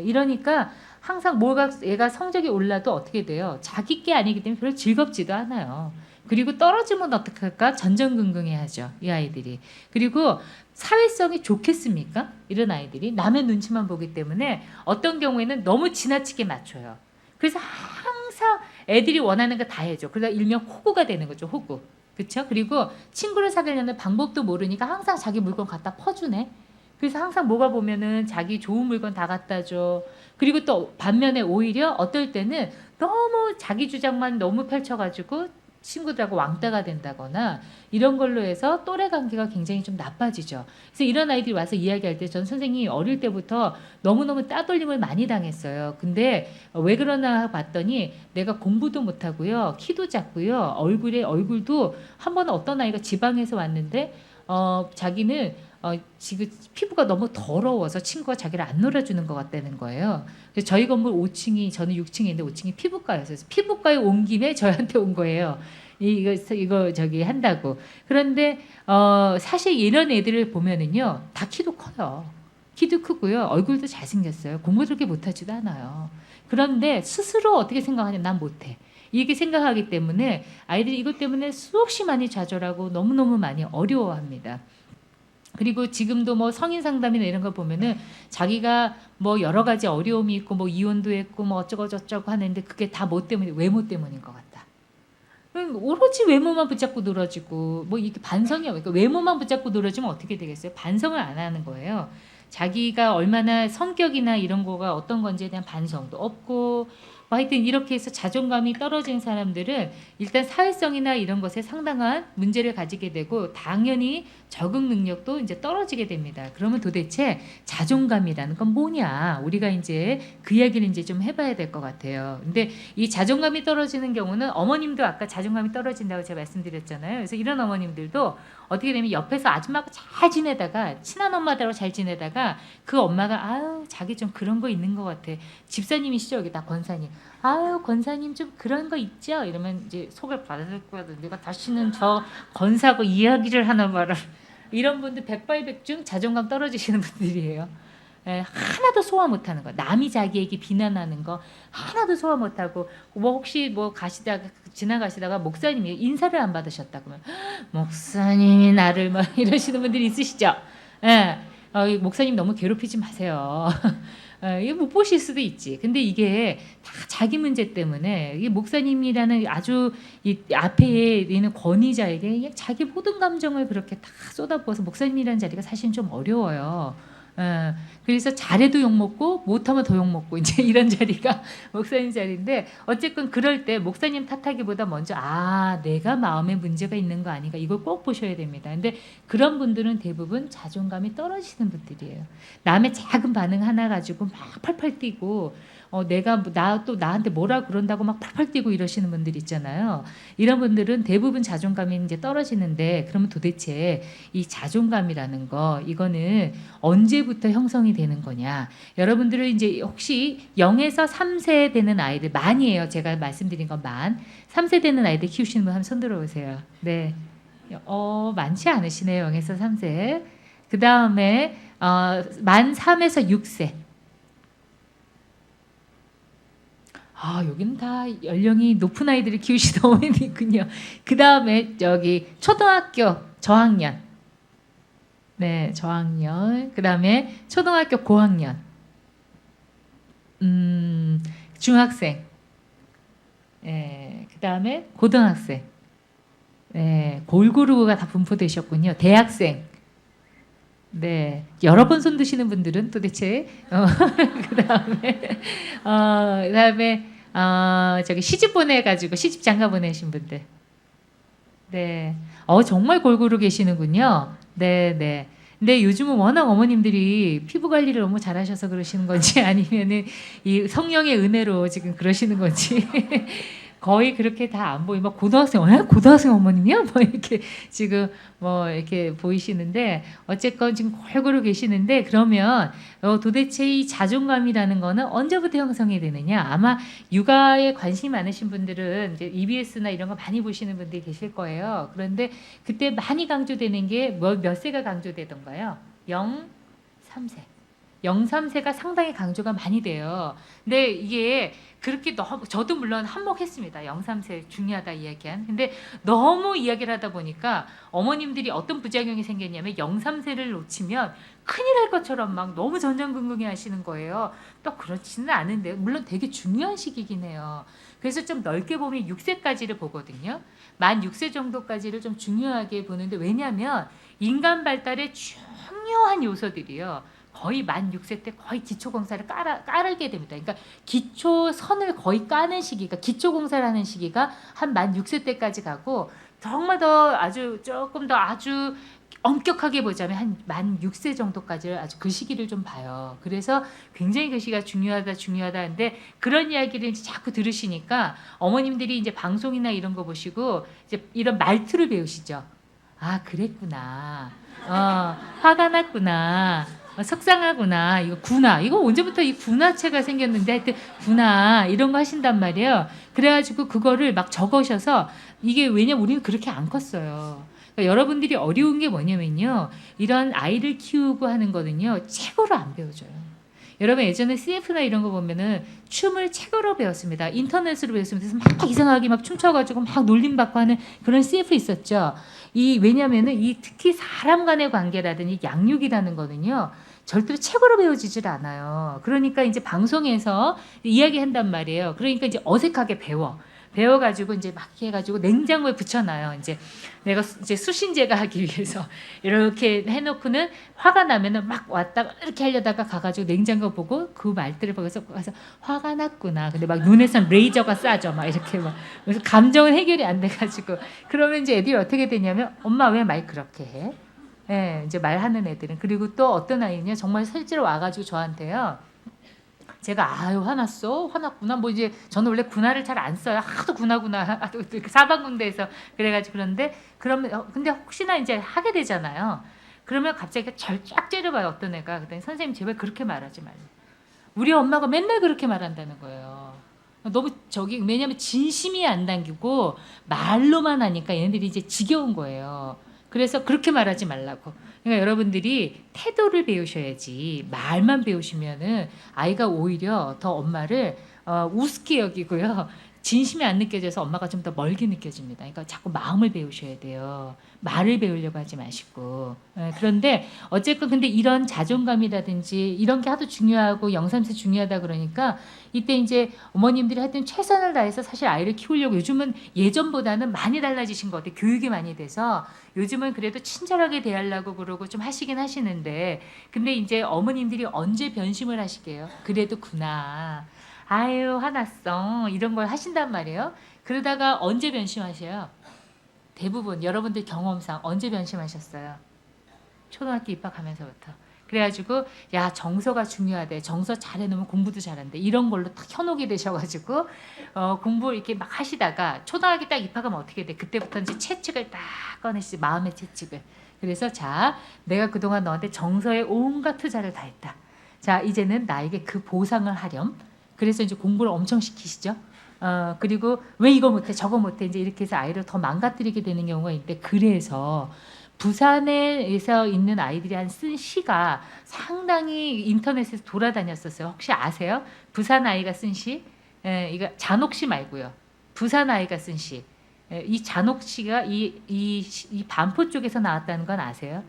이러니까 항상 뭐가 얘가 성적이 올라도 어떻게 돼요? 자기 게 아니기 때문에 별로 즐겁지도 않아요. 그리고 떨어지면 어떡할까? 전전긍긍해야죠. 이 아이들이. 그리고 사회성이 좋겠습니까? 이런 아이들이 남의 눈치만 보기 때문에 어떤 경우에는 너무 지나치게 맞춰요. 그래서 항상 애들이 원하는 거 다 해줘. 그러다 일명 호구가 되는 거죠. 호구. 그렇죠? 그리고 친구를 사귀려는 방법도 모르니까 항상 자기 물건 갖다 퍼주네. 그래서 항상 뭐가 보면은 자기 좋은 물건 다 갖다 줘. 그리고 또 반면에 오히려 어떨 때는 너무 자기 주장만 너무 펼쳐가지고 친구들하고 왕따가 된다거나 이런 걸로 해서 또래 관계가 굉장히 좀 나빠지죠. 그래서 이런 아이들이 와서 이야기할 때 전 선생님이 어릴 때부터 너무너무 따돌림을 많이 당했어요. 근데 왜 그러나 봤더니 내가 공부도 못하고요. 키도 작고요. 얼굴도 한 번은 어떤 아이가 지방에서 왔는데 자기는 지금 피부가 너무 더러워서 친구가 자기를 안 놀아주는 것 같다는 거예요. 그래서 저희 건물 5층이 저는 6층에 있는데 5층이 피부과였어요. 피부과에 온 김에 저한테 온 거예요. 이거 저기 한다고. 그런데 사실 이런 애들을 보면은요 다 키도 커요. 키도 크고요. 얼굴도 잘생겼어요. 공부 그렇게 못하지도 않아요. 그런데 스스로 어떻게 생각하냐? 난 못해. 이렇게 생각하기 때문에 아이들이 이것 때문에 수없이 많이 좌절하고 너무너무 많이 어려워합니다. 그리고 지금도 뭐 성인 상담이나 이런 거 보면은 자기가 뭐 여러 가지 어려움이 있고 뭐 이혼도 했고 뭐 어쩌고 저쩌고 하는데 그게 다 뭐 때문에 외모 때문인 것 같다. 오로지 외모만 붙잡고 늘어지고 뭐 이게 반성이 그러니까 외모만 붙잡고 늘어지면 어떻게 되겠어요? 반성을 안 하는 거예요. 자기가 얼마나 성격이나 이런 거가 어떤 건지에 대한 반성도 없고 뭐 하여튼 이렇게 해서 자존감이 떨어진 사람들은 일단 사회성이나 이런 것에 상당한 문제를 가지게 되고 당연히 적응 능력도 이제 떨어지게 됩니다. 그러면 도대체 자존감이라는 건 뭐냐? 우리가 이제 그 이야기를 이제 좀 해봐야 될 것 같아요. 근데 이 자존감이 떨어지는 경우는 어머님도 아까 자존감이 떨어진다고 제가 말씀드렸잖아요. 그래서 이런 어머님들도 어떻게 되면 옆에서 아줌마가 잘 지내다가 친한 엄마들하고 잘 지내다가 그 엄마가 아유 자기 좀 그런 거 있는 것 같아. 집사님이시죠 여기 다 권사님. 아유 권사님 좀 그런 거 있죠. 이러면 이제 속을 받을 거야. 내가 다시는 저 권사하고 이야기를 하나 봐라. 이런 분들 백발백중 자존감 떨어지시는 분들이에요. 하나도 소화 못하는 거. 남이 자기에게 비난하는 거 하나도 소화 못하고 뭐 혹시 뭐 지나가시다가 목사님이 인사를 안 받으셨다 그러면 목사님이 나를 뭐 이러시는 분들이 있으시죠. 목사님 너무 괴롭히지 마세요. 이게 못 보실 수도 있지. 근데 이게 다 자기 문제 때문에 이 목사님이라는 아주 이 앞에 있는 권위자에게 자기 모든 감정을 그렇게 다 쏟아부어서 목사님이라는 자리가 사실은 좀 어려워요. 그래서 잘해도 욕먹고 못하면 더 욕먹고 이제 이런 자리가 목사님 자리인데 어쨌든 그럴 때 목사님 탓하기보다 먼저 내가 마음에 문제가 있는 거 아닌가 이걸 꼭 보셔야 됩니다. 근데 그런 분들은 대부분 자존감이 떨어지는 분들이에요. 남의 작은 반응 하나 가지고 막 팔팔 뛰고 나한테 뭐라 그런다고 막 팔팔 뛰고 이러시는 분들 있잖아요. 이런 분들은 대부분 자존감이 이제 떨어지는데 그러면 도대체 이 자존감이라는 거 이거는 언제부터 형성이 되는 거냐? 여러분들은 이제 혹시 0에서 3세 되는 아이들 만이에요. 제가 말씀드린 건 만. 3세 되는 아이들 키우시는 분 한번 손 들어보세요. 네. 많지 않으시네요. 0에서 3세. 그 다음에 만 3에서 6세. 아, 여기는 다 연령이 높은 아이들을 키우시던 어머니 있군요. 그 다음에 여기 초등학교 저학년, 네, 저학년. 그 다음에 초등학교 고학년, 중학생, 예, 그 다음에 고등학생, 네, 골고루가 다 분포되셨군요. 대학생, 네, 여러 번 손 드시는 분들은 도대체 그다음에 저기 시집 보내가지고 시집 장가 보내신 분들, 네, 정말 골고루 계시는군요. 네, 네. 근데 요즘은 워낙 어머님들이 피부 관리를 너무 잘하셔서 그러시는 건지 아니면은 이 성령의 은혜로 지금 그러시는 건지 거의 그렇게 다 안 보이. 막 고등학생 어머님이요? 뭐 이렇게 지금 뭐 이렇게 보이시는데 어쨌건 지금 골고루 계시는데 그러면 도대체 이 자존감이라는 거는 언제부터 형성이 되느냐? 아마 육아에 관심이 많으신 분들은 이제 EBS나 이런 거 많이 보시는 분들이 계실 거예요. 그런데 그때 많이 강조되는 게 몇 세가 강조되던가요? 0, 3세. 0, 3세가 상당히 강조가 많이 돼요. 근데 이게 그렇게 너무 저도 물론 한몫했습니다. 0, 3세 중요하다 이야기한. 근데 너무 이야기를 하다 보니까 어머님들이 어떤 부작용이 생겼냐면 0, 3세를 놓치면 큰일 날 것처럼 막 너무 전전긍긍해 하시는 거예요. 또 그렇지는 않은데 물론 되게 중요한 시기긴 해요. 그래서 좀 넓게 보면 6세까지를 보거든요. 만 6세 정도까지를 좀 중요하게 보는데 왜냐하면 인간 발달의 중요한 요소들이요. 거의 만 6세 때 거의 기초공사를 깔게 됩니다. 그러니까 기초선을 거의 까는 시기가 기초공사를 하는 시기가 한 만 6세 때까지 가고 정말 더 아주 조금 더 아주 엄격하게 보자면 한 만 6세 정도까지 아주 그 시기를 좀 봐요. 그래서 굉장히 그 시기가 중요하다 하는데 그런 이야기를 이제 자꾸 들으시니까 어머님들이 이제 방송이나 이런 거 보시고 이제 이런 말투를 배우시죠. 아, 그랬구나. 화가 났구나. 속상하구나. 이거 구나. 이거 언제부터 이 구나체가 생겼는데 하여튼 구나. 이런 거 하신단 말이에요. 그래가지고 그거를 막 적으셔서 이게 왜냐면 우리는 그렇게 안 컸어요. 그러니까 여러분들이 어려운 게 뭐냐면요. 이런 아이를 키우고 하는 거는요. 책으로 안 배워줘요. 여러분 예전에 CF나 이런 거 보면은 춤을 책으로 배웠습니다. 인터넷으로 배웠습니다. 그래서 막 이상하게 막 춤춰가지고 막 놀림받고 하는 그런 CF 있었죠. 왜냐면은 특히 사람 간의 관계라든지 양육이라는 거는요. 절대로 책으로 배워지질 않아요. 그러니까 이제 방송에서 이야기한단 말이에요. 그러니까 이제 어색하게 배워가지고 이제 막 해가지고 냉장고에 붙여놔요. 이제 내가 이제 수신제가 하기 위해서 이렇게 해놓고는 화가 나면은 막 왔다가 이렇게 하려다가 가가지고 냉장고 보고 그 말들을 보고서 가서 화가 났구나. 근데 막 눈에선 레이저가 쏴져 막 이렇게 막 그래서 감정은 해결이 안 돼가지고 그러면 이제 애들이 어떻게 되냐면 엄마 왜 말 그렇게 해? 예, 이제 말하는 애들은 그리고 또 어떤 아이는요 정말 실제로 와가지고 저한테요. 제가 아유 화났구나 뭐 이제 저는 원래 군화를 잘 안 써요 하도 군화구나 하도 사방군대에서 그래가지고 그런데 그러면 근데 혹시나 이제 하게 되잖아요. 그러면 갑자기 쫙 째려봐요 어떤 애가. 그랬더니 선생님 제발 그렇게 말하지 말래. 우리 엄마가 맨날 그렇게 말한다는 거예요. 너무 왜냐면 진심이 안 담기고 말로만 하니까 얘네들이 이제 지겨운 거예요. 그래서 그렇게 말하지 말라고. 그러니까 여러분들이 태도를 배우셔야지 말만 배우시면은 아이가 오히려 더 엄마를 우습게 여기고요. 진심이 안 느껴져서 엄마가 좀 더 멀게 느껴집니다. 그러니까 자꾸 마음을 배우셔야 돼요. 말을 배우려고 하지 마시고. 그런데 어쨌건 근데 이런 자존감이라든지 이런 게 하도 중요하고 영상세 중요하다 그러니까 이때 이제 어머님들이 하여튼 최선을 다해서 사실 아이를 키우려고 요즘은 예전보다는 많이 달라지신 것 같아요. 교육이 많이 돼서 요즘은 그래도 친절하게 대하려고 그러고 좀 하시긴 하시는데 근데 이제 어머님들이 언제 변심을 하시게요? 그래도 구나. 아유 화났어 이런 걸 하신단 말이에요. 그러다가 언제 변심하셔요? 대부분 여러분들 경험상 언제 변심하셨어요? 초등학교 입학하면서부터. 그래가지고 야 정서가 중요하대. 정서 잘해놓으면 공부도 잘한대. 이런 걸로 딱 현혹이 되셔가지고 공부 이렇게 막 하시다가 초등학교 딱 입학하면 어떻게 돼? 그때부터 이제 채찍을 딱 꺼내시지 마음의 채찍을. 그래서 자 내가 그동안 너한테 정서에 온갖 투자를 다 했다. 자 이제는 나에게 그 보상을 하렴. 그래서 이제 공부를 엄청 시키시죠. 그리고 왜 이거 못해 저거 못해 이제 이렇게 해서 아이를 더 망가뜨리게 되는 경우가 있는데 그래서 부산에서 있는 아이들이 쓴 시가 상당히 인터넷에서 돌아다녔었어요. 혹시 아세요? 부산 아이가 쓴 시? 이거 잔혹 시 말고요. 부산 아이가 쓴 시. 이 잔혹 시가 이 반포 쪽에서 나왔다는 건 아세요?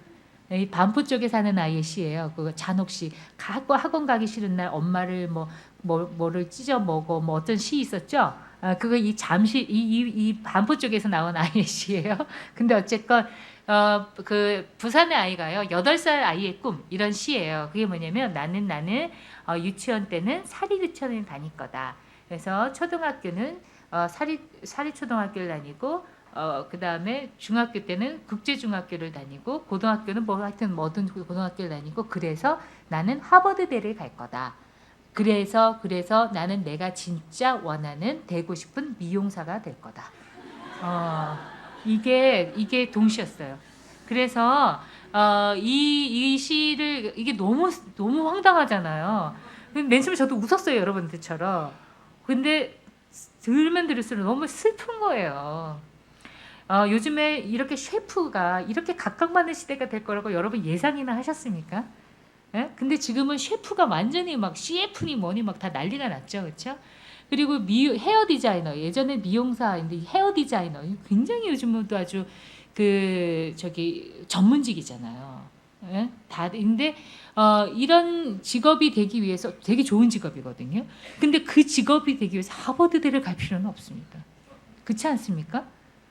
이 반포 쪽에 사는 아이의 시예요. 그 잔혹 시. 학원 가기 싫은 날 엄마를 뭐를 찢어 먹어 뭐 어떤 시 있었죠? 그거 이 잠시 이 반포 쪽에서 나온 아이의 시예요. 근데 어쨌건 그 부산의 아이가요. 8살 아이의 꿈 이런 시예요. 그게 뭐냐면 나는 유치원 때는 사립 유치원을 다닐 거다. 그래서 초등학교는 사립 초등학교를 다니고 그 다음에 중학교 때는 국제중학교를 다니고 고등학교는 뭐 하여튼 뭐든 고등학교를 다니고 그래서 나는 하버드대를 갈 거다. 그래서 나는 내가 진짜 원하는 되고 싶은 미용사가 될 거다. 이게 동시였어요. 그래서 이 시를 이게 너무 황당하잖아요. 맨 처음에 저도 웃었어요, 여러분들처럼. 근데 들으면 들을수록 너무 슬픈 거예요. 요즘에 이렇게 셰프가 이렇게 각광받는 시대가 될 거라고 여러분 예상이나 하셨습니까? 예? 근데 지금은 셰프가 완전히 막 CF니 뭐니 막 다 난리가 났죠, 그렇죠? 그리고 헤어 디자이너 예전에 미용사인데 헤어 디자이너 굉장히 요즘도 아주 그 저기 전문직이잖아요. 예? 근데 이런 직업이 되기 위해서 되게 좋은 직업이거든요. 근데 그 직업이 되기 위해서 하버드대를 갈 필요는 없습니다. 그렇지 않습니까?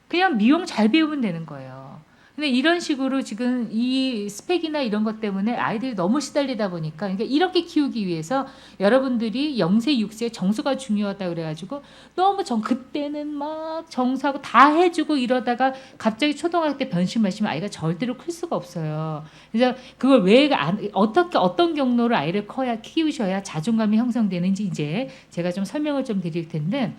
그냥 미용 잘 배우면 되는 거예요. 근데 이런 식으로 지금 이 스펙이나 이런 것 때문에 아이들이 너무 시달리다 보니까 그러니까 이렇게 키우기 위해서 여러분들이 0세, 6세 정수가 중요하다 그래가지고 너무 그때는 막 정수하고 다 해주고 이러다가 갑자기 초등학교 때 변심하시면 아이가 절대로 클 수가 없어요. 그래서 그걸 왜 어떤 경로로 아이를 키우셔야 자존감이 형성되는지 이제 제가 좀 설명을 좀 드릴 텐데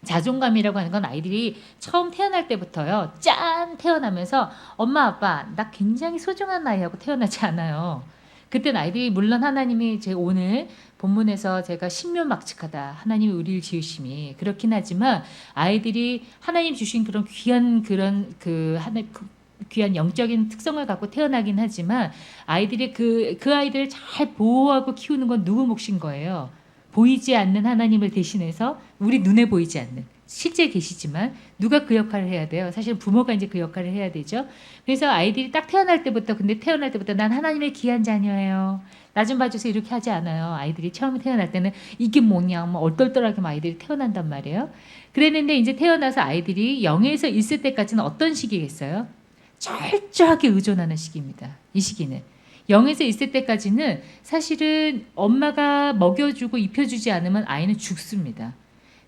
자존감이라고 하는 건 아이들이 처음 태어날 때부터요. 짠! 태어나면서 엄마 아빠 나 굉장히 소중한 아이하고 태어나지 않아요. 그땐 아이들이 물론 하나님이 제 오늘 본문에서 제가 신묘막측하다. 하나님이 우리를 지으심이 그렇긴 하지만 아이들이 하나님 주신 그런 귀한 귀한 영적인 특성을 갖고 태어나긴 하지만 아이들이 그 아이들을 잘 보호하고 키우는 건 누구 몫인 거예요? 보이지 않는 하나님을 대신해서 우리 눈에 보이지 않는 실제 계시지만 누가 그 역할을 해야 돼요? 사실 부모가 이제 그 역할을 해야 되죠. 그래서 아이들이 딱 태어날 때부터 난 하나님의 귀한 자녀예요. 나 좀 봐주세요 이렇게 하지 않아요. 아이들이 처음 태어날 때는 이게 뭐냐 뭐 얼떨떨하게 막 아이들이 태어난단 말이에요. 그랬는데 이제 태어나서 아이들이 0에서 1세 때까지는 어떤 시기겠어요? 철저하게 의존하는 시기입니다. 이 시기는. 0에서 1세 때까지는 사실은 엄마가 먹여주고 입혀주지 않으면 아이는 죽습니다.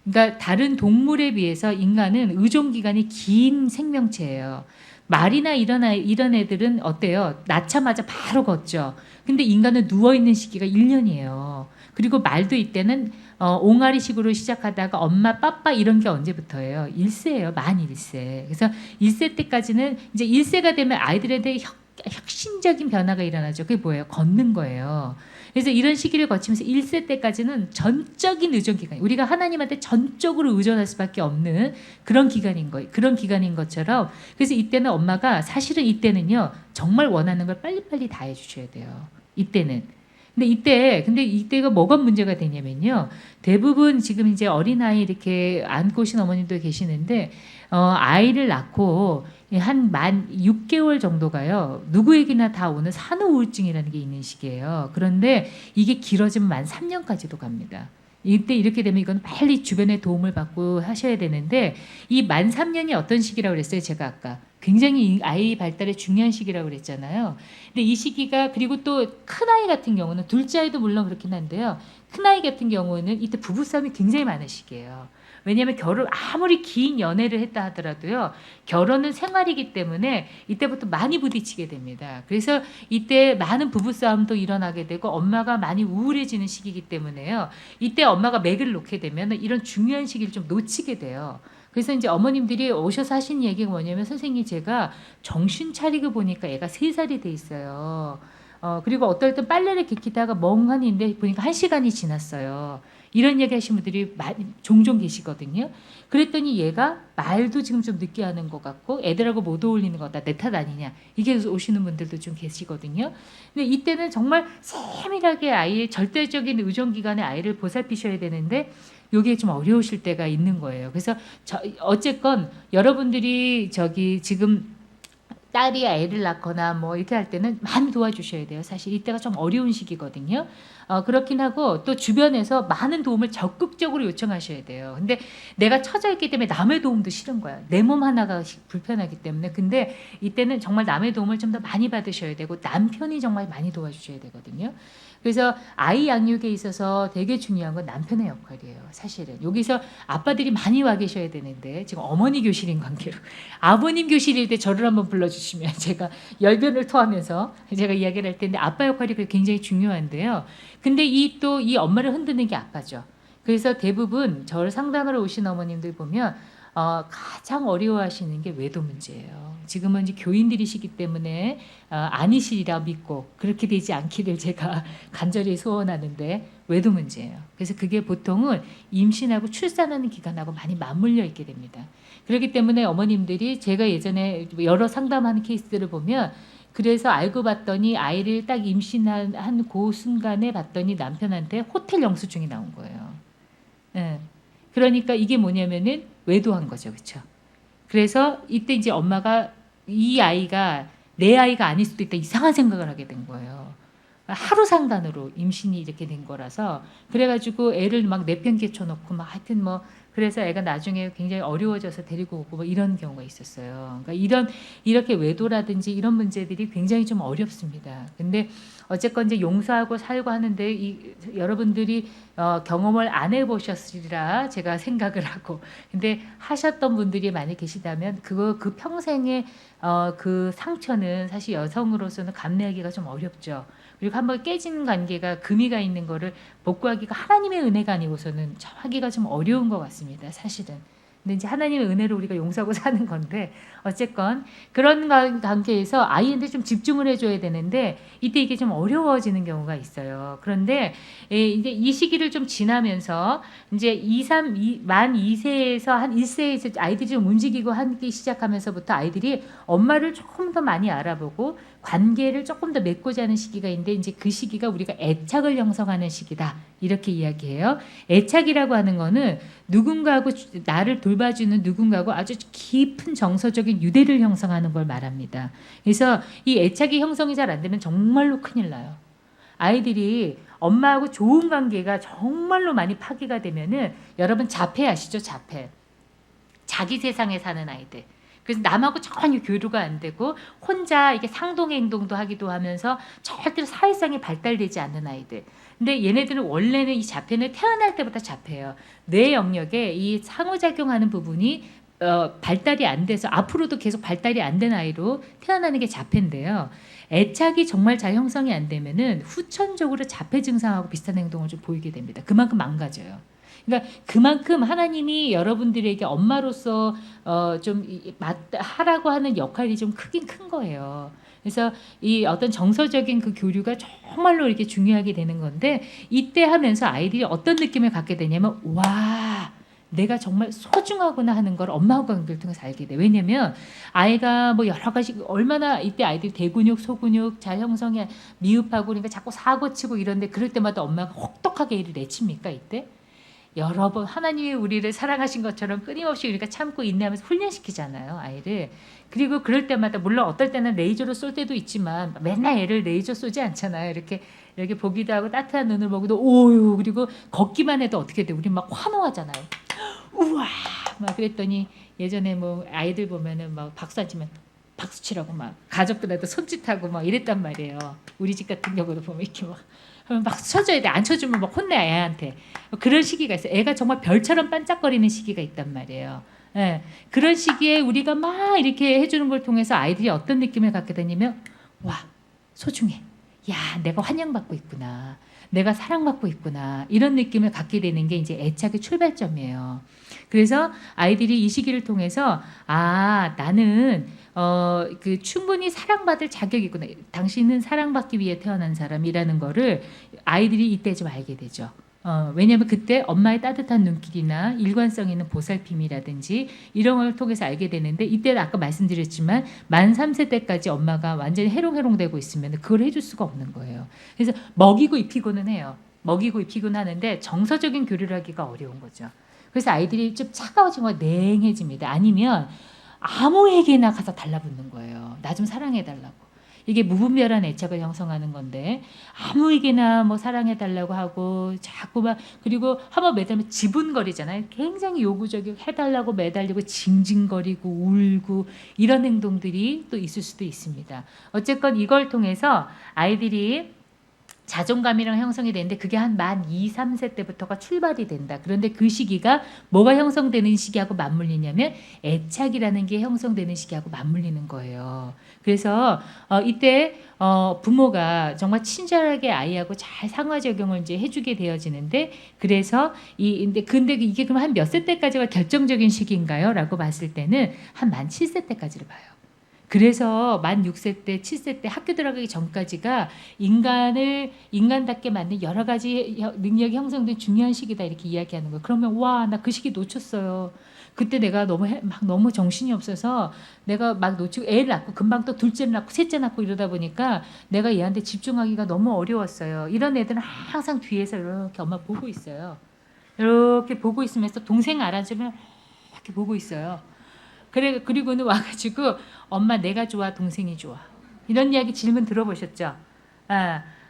그러니까 다른 동물에 비해서 인간은 의존기간이 긴 생명체예요. 말이나 이런 애들은 어때요? 낳자마자 바로 걷죠. 근데 인간은 누워있는 시기가 1년이에요. 그리고 말도 이때는 옹알이식으로 시작하다가 엄마, 빠빠 이런 게 언제부터예요? 1세예요. 만 1세. 그래서 1세 때까지는 이제 1세가 되면 아이들한테 혁신적인 변화가 일어나죠. 그게 뭐예요? 걷는 거예요. 그래서 이런 시기를 거치면서 1세 때까지는 전적인 의존 기간. 우리가 하나님한테 전적으로 의존할 수밖에 없는 그런 기간인 거예요. 그런 기간인 것처럼. 그래서 이때는 엄마가 사실은 이때는요. 정말 원하는 걸 빨리빨리 다 해주셔야 돼요. 이때는. 근데 이때가 뭐가 문제가 되냐면요. 대부분 지금 이제 어린아이 이렇게 안고 오신 어머님도 계시는데, 아이를 낳고 한 만 6개월 정도가요. 누구에게나 다 오는 산후우울증이라는 게 있는 시기예요. 그런데 이게 길어지면 만 3년까지도 갑니다. 이때 이렇게 되면 이건 빨리 주변의 도움을 받고 하셔야 되는데 이 만 3년이 어떤 시기라고 그랬어요? 제가 아까. 굉장히 아이 발달에 중요한 시기라고 그랬잖아요. 근데 이 시기가 그리고 또 큰아이 같은 경우는 둘째 아이도 물론 그렇긴 한데요. 큰아이 같은 경우는 이때 부부싸움이 굉장히 많은 시기예요. 왜냐하면 아무리 긴 연애를 했다 하더라도요. 결혼은 생활이기 때문에 이때부터 많이 부딪히게 됩니다. 그래서 이때 많은 부부싸움도 일어나게 되고 엄마가 많이 우울해지는 시기이기 때문에요. 이때 엄마가 맥을 놓게 되면 이런 중요한 시기를 좀 놓치게 돼요. 그래서 이제 어머님들이 오셔서 하신 얘기가 뭐냐면 선생님 제가 정신 차리고 보니까 애가 3살이 돼 있어요. 그리고 어떨 땐 빨래를 개키다가 멍하니 있는데 보니까 1시간이 지났어요. 이런 얘기 하신 분들이 종종 계시거든요. 그랬더니 얘가 말도 지금 좀 늦게 하는 것 같고 애들하고 못 어울리는 거다. 내 탓 아니냐. 이게 오시는 분들도 좀 계시거든요. 근데 이때는 정말 세밀하게 아이의 절대적인 의존기간에 아이를 보살피셔야 되는데 요게 좀 어려우실 때가 있는 거예요. 그래서 어쨌건 여러분들이 지금 딸이 애를 낳거나 뭐 이렇게 할 때는 많이 도와주셔야 돼요. 사실 이때가 좀 어려운 시기거든요. 그렇긴 하고 또 주변에서 많은 도움을 적극적으로 요청하셔야 돼요. 근데 내가 처져 있기 때문에 남의 도움도 싫은 거야. 내 몸 하나가 불편하기 때문에. 근데 이때는 정말 남의 도움을 좀 더 많이 받으셔야 되고 남편이 정말 많이 도와주셔야 되거든요. 그래서 아이 양육에 있어서 되게 중요한 건 남편의 역할이에요. 사실은 여기서 아빠들이 많이 와 계셔야 되는데 지금 어머니 교실인 관계로 아버님 교실일 때 저를 한번 불러주시면 제가 열변을 토하면서 제가 이야기를 할 텐데 아빠 역할이 굉장히 중요한데요. 근데 또 이 엄마를 흔드는 게 아빠죠. 그래서 대부분 저를 상담하러 오신 어머님들 보면 가장 어려워하시는 게 외도 문제예요. 지금은 이제 교인들이시기 때문에 아니시리라 믿고 그렇게 되지 않기를 제가 간절히 소원하는데 외도 문제예요. 그래서 그게 보통은 임신하고 출산하는 기간하고 많이 맞물려 있게 됩니다. 그렇기 때문에 어머님들이 제가 예전에 여러 상담하는 케이스들을 보면 그래서 알고 봤더니 아이를 딱 임신한 그 순간에 봤더니 남편한테 호텔 영수증이 나온 거예요. 네. 그러니까 이게 뭐냐면은 외도한 거죠. 그렇죠? 그래서 이때 이제 엄마가 이 아이가 내 아이가 아닐 수도 있다 이상한 생각을 하게 된 거예요. 하루 상단으로 임신이 이렇게 된 거라서 그래가지고 애를 막 내팽개쳐 놓고 막 하여튼 뭐 그래서 애가 나중에 굉장히 어려워져서 데리고 오고 뭐 이런 경우가 있었어요. 그러니까 이렇게 외도라든지 이런 문제들이 굉장히 좀 어렵습니다. 근데 어쨌건 이제 용서하고 살고 하는데 여러분들이 경험을 안 해보셨으리라 제가 생각을 하고 근데 하셨던 분들이 많이 계시다면 그 평생의 그 상처는 사실 여성으로서는 감내하기가 좀 어렵죠. 그리고 한번 깨진 관계가 금이가 있는 거를 복구하기가 하나님의 은혜가 아니고서는 참 하기가 좀 어려운 것 같습니다. 사실은. 근데 이제 하나님의 은혜로 우리가 용서하고 사는 건데 어쨌건 그런 관계에서 아이한테 좀 집중을 해줘야 되는데 이때 이게 좀 어려워지는 경우가 있어요. 그런데 이제 이 시기를 좀 지나면서 이제 만 2세에서 한 1세에서 아이들이 좀 움직이고 하기 시작하면서부터 아이들이 엄마를 조금 더 많이 알아보고 관계를 조금 더 맺고자 하는 시기가 있는데 이제 그 시기가 우리가 애착을 형성하는 시기다. 이렇게 이야기해요. 애착이라고 하는 거는 누군가하고 나를 돌봐주는 누군가하고 아주 깊은 정서적인 유대를 형성하는 걸 말합니다. 그래서 이 애착이 형성이 잘 안 되면 정말로 큰일 나요. 아이들이 엄마하고 좋은 관계가 정말로 많이 파괴가 되면은 여러분 자폐 아시죠? 자폐. 자기 세상에 사는 아이들. 그래서 남하고 전혀 교류가 안 되고 혼자 이게 상동의 행동도 하기도 하면서 절대로 사회성이 발달되지 않는 아이들. 근데 얘네들은 원래는 이 자폐는 태어날 때부터 자폐예요. 뇌 영역에 이 상호작용하는 부분이 발달이 안 돼서 앞으로도 계속 발달이 안 된 아이로 태어나는 게 자폐인데요. 애착이 정말 잘 형성이 안 되면은 후천적으로 자폐 증상하고 비슷한 행동을 좀 보이게 됩니다. 그만큼 망가져요. 그러니까 그만큼 하나님이 여러분들에게 엄마로서 좀 하라고 하는 역할이 좀 크긴 큰 거예요. 그래서 이 어떤 정서적인 그 교류가 정말로 이렇게 중요하게 되는 건데 이때 하면서 아이들이 어떤 느낌을 갖게 되냐면 와 내가 정말 소중하구나 하는 걸 엄마하고 관계를 통해서 알게 돼. 왜냐면 아이가 뭐 여러 가지 얼마나 이때 아이들이 대근육, 소근육 잘 형성해 미흡하고 그러니까 자꾸 사고치고 이런데 그럴 때마다 엄마가 혹독하게 일을 내칩니까 이때? 여러 번 하나님이 우리를 사랑하신 것처럼 끊임없이 우리가 참고 인내하면서 훈련시키잖아요 아이를. 그리고 그럴 때마다 물론 어떨 때는 레이저로 쏠 때도 있지만 맨날 애를 레이저 쏘지 않잖아요. 이렇게 보기도 하고 따뜻한 눈을 보고도 오유 그리고 걷기만 해도 어떻게 돼 우리 막 환호하잖아요. 우와 막 그랬더니 예전에 뭐 아이들 보면은 막 박수 안 치면 박수 치라고 막 가족들한테 손짓하고 막 이랬단 말이에요. 우리 집 같은 경우도 보면 이렇게 막 하면 막 쳐줘야 돼. 안 쳐주면 막 혼내 애한테. 그런 시기가 있어요. 애가 정말 별처럼 반짝거리는 시기가 있단 말이에요. 예. 그런 시기에 우리가 막 이렇게 해주는 걸 통해서 아이들이 어떤 느낌을 갖게 되냐면 와 소중해. 야 내가 환영받고 있구나. 내가 사랑받고 있구나. 이런 느낌을 갖게 되는 게 이제 애착의 출발점이에요. 그래서 아이들이 이 시기를 통해서 아 나는 그 충분히 사랑받을 자격이 있구나. 당신은 사랑받기 위해 태어난 사람이라는 거를 아이들이 이때 좀 알게 되죠. 왜냐하면 그때 엄마의 따뜻한 눈길이나 일관성 있는 보살핌이라든지 이런 걸 통해서 알게 되는데 이때는 아까 말씀드렸지만 만 3세 때까지 엄마가 완전히 해롱해롱 되고 있으면 그걸 해줄 수가 없는 거예요. 그래서 먹이고 입히고는 해요. 먹이고 입히곤 하는데 정서적인 교류를 하기가 어려운 거죠. 그래서 아이들이 좀 차가워지고 냉해집니다. 아니면 아무에게나 가서 달라붙는 거예요. 나 좀 사랑해달라고. 이게 무분별한 애착을 형성하는 건데 아무에게나 뭐 사랑해달라고 하고 자꾸 막 그리고 한번 매달면 지분거리잖아요. 굉장히 요구적이고 해달라고 매달리고 징징거리고 울고 이런 행동들이 또 있을 수도 있습니다. 어쨌건 이걸 통해서 아이들이 자존감이랑 형성이 되는데 그게 한 만 2, 3세 때부터가 출발이 된다. 그런데 그 시기가 뭐가 형성되는 시기하고 맞물리냐면 애착이라는 게 형성되는 시기하고 맞물리는 거예요. 그래서 이때 부모가 정말 친절하게 아이하고 잘 상호작용을 이제 해주게 되어지는데 그래서 근데 이게 그럼 한 몇 세 때까지가 결정적인 시기인가요? 라고 봤을 때는 한 만 7세 때까지를 봐요. 그래서 만 6세 때, 7세 때 학교 들어가기 전까지가 인간답게 만든 여러 가지 능력이 형성된 중요한 시기다 이렇게 이야기하는 거예요. 그러면 와, 나 그 시기 놓쳤어요. 그때 내가 너무 정신이 없어서 내가 막 놓치고 애를 낳고 금방 또 둘째를 낳고 셋째 낳고 이러다 보니까 내가 얘한테 집중하기가 너무 어려웠어요. 이런 애들은 항상 뒤에서 이렇게 엄마 보고 있어요. 이렇게 보고 있으면서 동생 알아주면 이렇게 보고 있어요. 그리고는 와가지고 엄마 내가 좋아 동생이 좋아 이런 이야기 질문 들어보셨죠?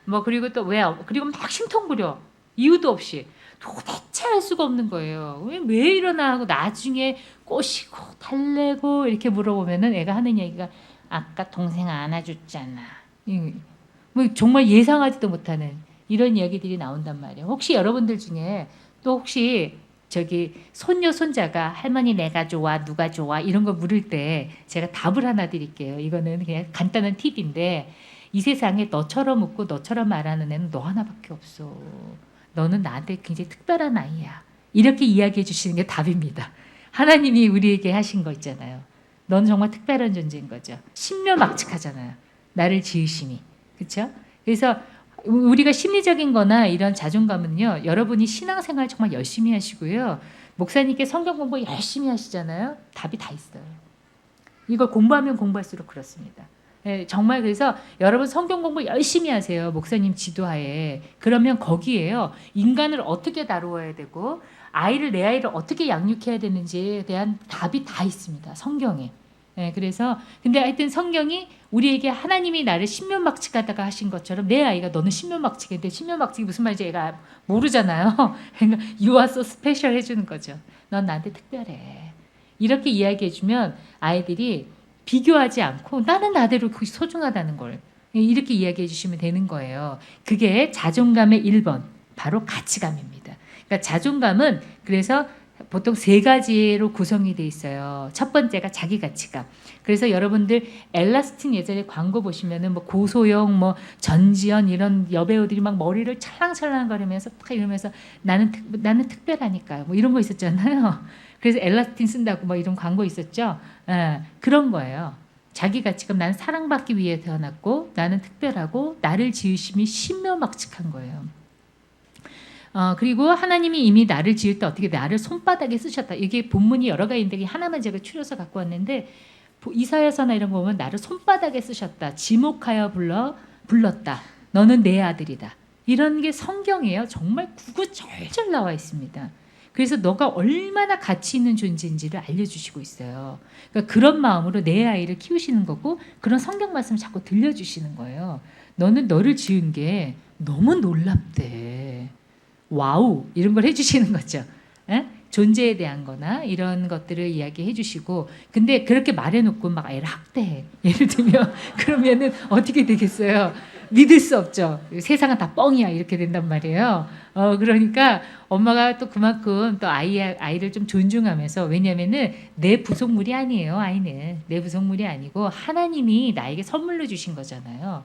뭐 그리고 또 그리고 막 심통 부려 이유도 없이 도대체 알 수가 없는 거예요. 왜 이러나 하고 나중에 꼬시고 달래고 이렇게 물어보면은 애가 하는 얘기가 아까 동생 안아줬잖아. 뭐 정말 예상하지도 못하는 이런 이야기들이 나온단 말이에요. 혹시 여러분들 중에 또 혹시 저기 손녀 손자가 할머니 내가 좋아 누가 좋아 이런 거 물을 때 제가 답을 하나 드릴게요. 이거는 그냥 간단한 팁인데 이 세상에 너처럼 웃고 너처럼 말하는 애는 너 하나밖에 없어. 너는 나한테 굉장히 특별한 아이야. 이렇게 이야기해 주시는 게 답입니다. 하나님이 우리에게 하신 거 있잖아요. 넌 정말 특별한 존재인 거죠. 신묘막측하잖아요. 나를 지으심이. 그렇죠? 그래서 우리가 심리적인 거나 이런 자존감은요. 여러분이 신앙생활 정말 열심히 하시고요. 목사님께 성경 공부 열심히 하시잖아요. 답이 다 있어요. 이걸 공부하면 공부할수록 그렇습니다. 정말 그래서 여러분 성경 공부 열심히 하세요. 목사님 지도하에. 그러면 거기에요. 인간을 어떻게 다루어야 되고 내 아이를 어떻게 양육해야 되는지에 대한 답이 다 있습니다. 성경에. 그래서 근데 하여튼 성경이 우리에게 하나님이 나를 신묘막측하다가 하신 것처럼 내 아이가 너는 신묘막측인데 신묘막측이 무슨 말인지 애가 모르잖아요. 그러니까 you are so special 해주는 거죠. 넌 나한테 특별해. 이렇게 이야기해주면 아이들이 비교하지 않고 나는 나대로 소중하다는 걸 이렇게 이야기해 주시면 되는 거예요. 그게 자존감의 1번 바로 가치감입니다. 그러니까 자존감은 그래서 보통 3가지로 구성이 돼 있어요. 첫 번째가 자기 가치감. 그래서 여러분들 엘라스틴 예전에 광고 보시면은 뭐 고소영, 뭐 전지현 이런 여배우들이 막 머리를 찰랑찰랑거리면서 탁 이러면서 나는 특별하니까 뭐 이런 거 있었잖아요. 그래서 엘라스틴 쓴다고 뭐 이런 광고 있었죠. 그런 거예요. 자기 가치감 나는 사랑받기 위해 태어났고 나는 특별하고 나를 지으심이 신묘막측한 거예요. 그리고 하나님이 이미 나를 지을 때 어떻게 나를 손바닥에 쓰셨다. 이게 본문이 여러 가지인데 하나만 제가 추려서 갖고 왔는데 이사야서나 이런 거 보면 나를 손바닥에 쓰셨다. 지목하여 불렀다. 너는 내 아들이다. 이런 게 성경이에요. 정말 구구절절 나와 있습니다. 그래서 너가 얼마나 가치 있는 존재인지를 알려주시고 있어요. 그러니까 그런 마음으로 내 아이를 키우시는 거고 그런 성경 말씀을 자꾸 들려주시는 거예요. 너는 너를 지은 게 너무 놀랍대. 와우 이런 걸 해주시는 거죠. 존재에 대한 거나 이런 것들을 이야기해 주시고 근데 그렇게 말해놓고 막 애를 학대해. 예를 들면 그러면은 어떻게 되겠어요? 믿을 수 없죠. 세상은 다 뻥이야 이렇게 된단 말이에요. 그러니까 엄마가 또 그만큼 또 아이를 좀 존중하면서 왜냐면은 내 부속물이 아니에요. 아이는 내 부속물이 아니고 하나님이 나에게 선물로 주신 거잖아요.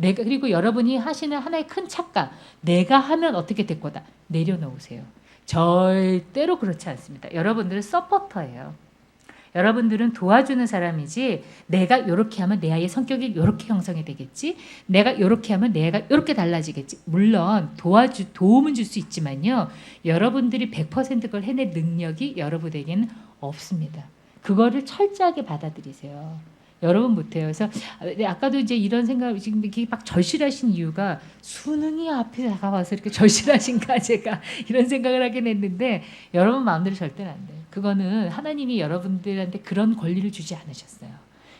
그리고 여러분이 하시는 하나의 큰 착각 내가 하면 어떻게 될 거다 내려놓으세요. 절대로 그렇지 않습니다. 여러분들은 서포터예요. 여러분들은 도와주는 사람이지 내가 이렇게 하면 내 아이의 성격이 이렇게 형성이 되겠지 내가 이렇게 하면 내 애가 이렇게 달라지겠지 물론 도움은 줄 수 있지만요 여러분들이 100% 그걸 해낼 능력이 여러분에게는 없습니다. 그거를 철저하게 받아들이세요. 여러분 못해요. 그래서 아까도 이제 이런 생각 지금 이렇게 막 절실하신 이유가 수능이 앞에 다가와서 이렇게 절실하신가 제가 이런 생각을 하긴 했는데 여러분 마음대로 절대는 안 돼요. 그거는 하나님이 여러분들한테 그런 권리를 주지 않으셨어요.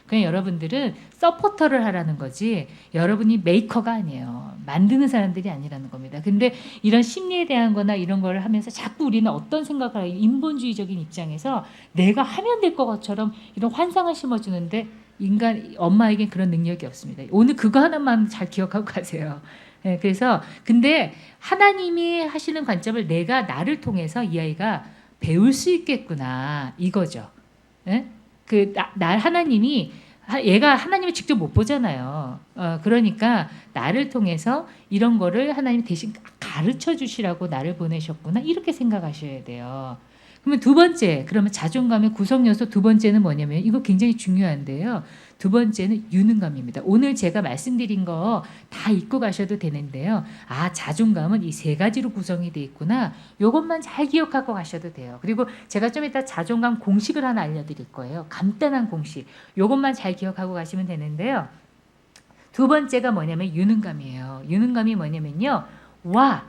그냥 여러분들은 서포터를 하라는 거지 여러분이 메이커가 아니에요. 만드는 사람들이 아니라는 겁니다. 근데 이런 심리에 대한 거나 이런 걸 하면서 자꾸 우리는 어떤 생각을 하고 인본주의적인 입장에서 내가 하면 될 것처럼 이런 환상을 심어주는데 인간 엄마에겐 그런 능력이 없습니다. 오늘 그거 하나만 잘 기억하고 가세요. 네, 그래서 근데 하나님이 하시는 관점을 내가 나를 통해서 이 아이가 배울 수 있겠구나 이거죠. 네? 하나님이 얘가 하나님을 직접 못 보잖아요. 그러니까 나를 통해서 이런 거를 하나님 대신 가르쳐 주시라고 나를 보내셨구나 이렇게 생각하셔야 돼요. 그러면 두 번째, 그러면 자존감의 구성 요소 두 번째는 뭐냐면 이거 굉장히 중요한데요. 두 번째는 유능감입니다. 오늘 제가 말씀드린 거 다 잊고 가셔도 되는데요. 아, 자존감은 이 세 가지로 구성이 돼 있구나. 요것만 잘 기억하고 가셔도 돼요. 그리고 제가 좀 이따 자존감 공식을 하나 알려드릴 거예요. 간단한 공식. 요것만 잘 기억하고 가시면 되는데요. 두 번째가 뭐냐면 유능감이에요. 유능감이 뭐냐면요. 와,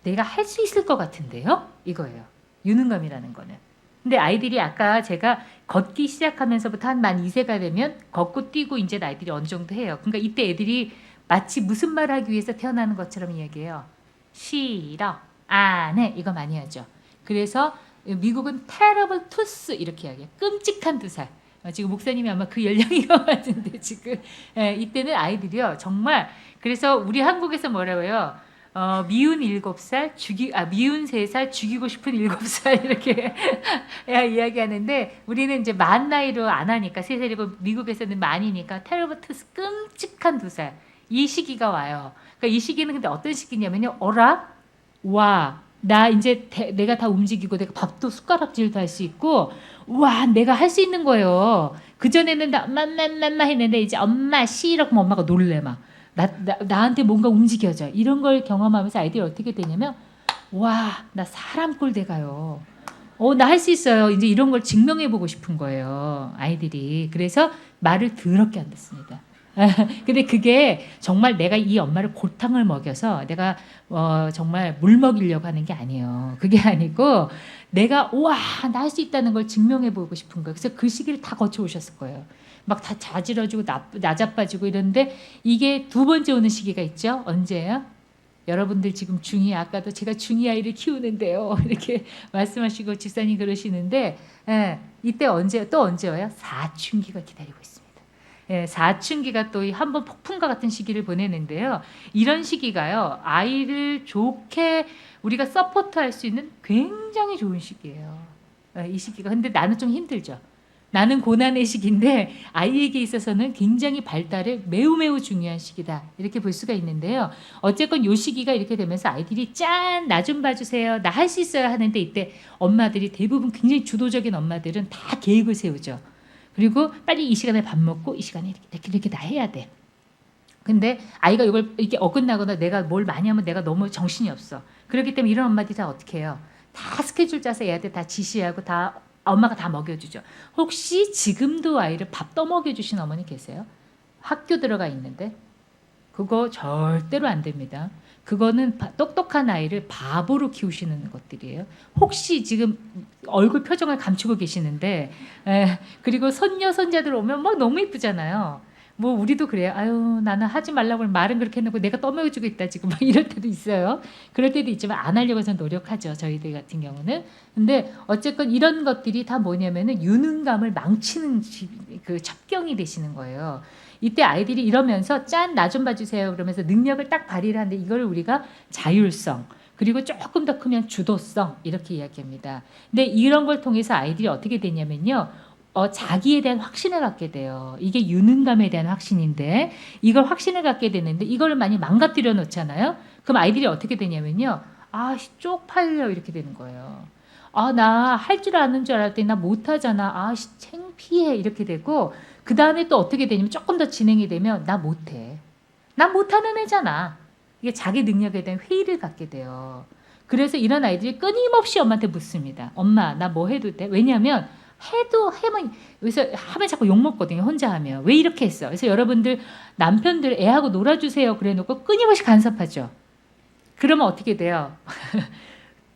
내가 할 수 있을 것 같은데요? 이거예요. 유능감이라는 거는. 근데 아이들이 아까 제가 걷기 시작하면서부터 한 만 2세가 되면 걷고 뛰고 이제 아이들이 어느 정도 해요. 그러니까 이때 애들이 마치 무슨 말 하기 위해서 태어나는 것처럼 이야기해요. 싫어, 안 해. 이거 많이 하죠. 그래서 미국은 terrible tooth 이렇게 이야기해요. 끔찍한 두 살. 지금 목사님이 아마 그 연령인 것 같은데 지금 이때는 아이들이요. 정말 그래서 우리 한국에서 뭐라고 해요? 미운 7살, 미운 3살, 죽이고 싶은 7살 이렇게 이야기하는데 우리는 이제 만 나이로 안 하니까 3살이고 미국에서는 만이니까 테러버트스 끔찍한 2살 이 시기가 와요. 그러니까 이 시기는 근데 어떤 시기냐면요. 어라? 와, 나 이제 내가 다 움직이고 내가 밥도 숟가락질도 할 수 있고 와, 내가 할 수 있는 거예요. 그전에는 나 엄마 했는데 이제 엄마 싫어 그럼 엄마가 놀래 막. 나한테 뭔가 움직여져. 이런 걸 경험하면서 아이들이 어떻게 되냐면 와, 나 사람 꼴 돼가요. 나 할 수 있어요. 이제 이런 걸 증명해보고 싶은 거예요. 아이들이. 그래서 말을 더럽게 안 듣습니다. 근데 그게 정말 내가 이 엄마를 골탕을 먹여서 내가 정말 물 먹이려고 하는 게 아니에요. 그게 아니고 내가 와, 나 할 수 있다는 걸 증명해보고 싶은 거예요. 그래서 그 시기를 다 거쳐오셨을 거예요. 막 다 자지러지고 나자빠지고 이러는데 이게 두 번째 오는 시기가 있죠. 언제예요? 여러분들 지금 중2 아까도 제가 중2 아이를 키우는데요. 이렇게 말씀하시고 집사님 그러시는데 이때 또 언제예요? 사춘기가 기다리고 있습니다. 사춘기가 또 한 번 폭풍과 같은 시기를 보내는데요. 이런 시기가요. 아이를 좋게 우리가 서포트할 수 있는 굉장히 좋은 시기예요. 이 시기가. 근데 나는 좀 힘들죠. 나는 고난의 시기인데 아이에게 있어서는 굉장히 발달에 매우 중요한 시기다. 이렇게 볼 수가 있는데요. 어쨌건 이 시기가 이렇게 되면서 아이들이 짠, 나 좀 봐주세요. 나 할 수 있어요 하는데 이때 엄마들이 대부분 굉장히 주도적인 엄마들은 다 계획을 세우죠. 그리고 빨리 이 시간에 밥 먹고 이 시간에 이렇게 다 해야 돼. 근데 아이가 이걸 이렇게 어긋나거나 내가 뭘 많이 하면 내가 너무 정신이 없어. 그렇기 때문에 이런 엄마들이 다 어떻게 해요? 다 스케줄 짜서 애한테 다 지시하고 다 엄마가 다 먹여주죠. 혹시 지금도 아이를 밥 떠먹여주신 어머니 계세요? 학교 들어가 있는데 그거 절대로 안 됩니다. 그거는 똑똑한 아이를 바보로 키우시는 것들이에요. 혹시 지금 얼굴 표정을 감추고 계시는데 그리고 손녀 손자들 오면 막 너무 이쁘잖아요. 뭐 우리도 그래요. 아유, 나는 하지 말라고 말은 그렇게 해놓고 내가 떠먹여주고 있다 지금 막 이럴 때도 있어요. 그럴 때도 있지만 안 하려고 해서 노력하죠. 저희들 같은 경우는. 근데 어쨌건 이런 것들이 다 뭐냐면은 유능감을 망치는 그 첩경이 되시는 거예요. 이때 아이들이 이러면서 짠, 나 좀 봐주세요. 그러면서 능력을 딱 발휘를 하는데 이걸 우리가 자율성 그리고 조금 더 크면 주도성 이렇게 이야기합니다. 근데 이런 걸 통해서 아이들이 어떻게 되냐면요. 자기에 대한 확신을 갖게 돼요. 이게 유능감에 대한 확신인데 이걸 확신을 갖게 되는데 이걸 많이 망가뜨려 놓잖아요. 그럼 아이들이 어떻게 되냐면요. 아, 쪽팔려 이렇게 되는 거예요. 아, 나 할 줄 아는 줄 알았더니 나 못하잖아. 아, 창피해 이렇게 되고 그 다음에 또 어떻게 되냐면 조금 더 진행이 되면 나 못해. 나 못하는 애잖아. 이게 자기 능력에 대한 회의를 갖게 돼요. 그래서 이런 아이들이 끊임없이 엄마한테 묻습니다. 엄마, 나 뭐 해도 돼? 왜냐하면 하면 그래서 하면 자꾸 욕 먹거든요. 혼자 하면 왜 이렇게 했어? 그래서 여러분들 남편들 애하고 놀아주세요. 그래놓고 끊임없이 간섭하죠. 그러면 어떻게 돼요?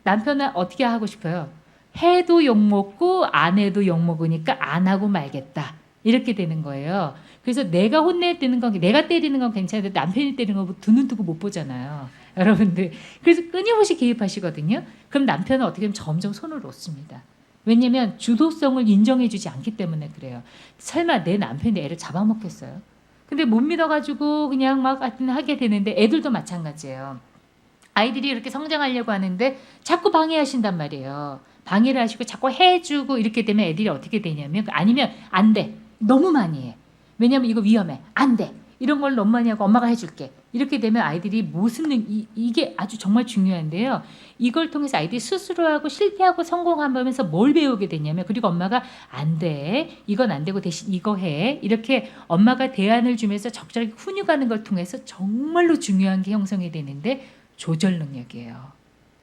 남편은 어떻게 하고 싶어요? 해도 욕 먹고 안 해도 욕 먹으니까 안 하고 말겠다. 이렇게 되는 거예요. 그래서 내가 혼내는 건 내가 때리는 건 괜찮은데 남편이 때리는 거 두 눈 뜨고 못 보잖아요. 여러분들. 그래서 끊임없이 개입하시거든요. 그럼 남편은 어떻게 하면 점점 손을 놓습니다. 왜냐하면 주도성을 인정해주지 않기 때문에 그래요. 설마 내 남편이 애를 잡아먹겠어요? 근데 못 믿어가지고 그냥 막 하게 되는데 애들도 마찬가지예요. 아이들이 이렇게 성장하려고 하는데 자꾸 방해하신단 말이에요. 방해를 하시고 자꾸 해주고 이렇게 되면 애들이 어떻게 되냐면 아니면 안 돼. 너무 많이 해. 왜냐면 이거 위험해. 안 돼. 이런 걸 너무 많이 하고 엄마가 해줄게. 이렇게 되면 아이들이 모습는 이게 아주 정말 중요한데요. 이걸 통해서 아이들이 스스로 하고 실패하고 성공하면서 뭘 배우게 되냐면 그리고 엄마가 안 돼. 이건 안 되고 대신 이거 해. 이렇게 엄마가 대안을 주면서 적절하게 훈육하는 걸 통해서 정말로 중요한 게 형성이 되는데 조절 능력이에요.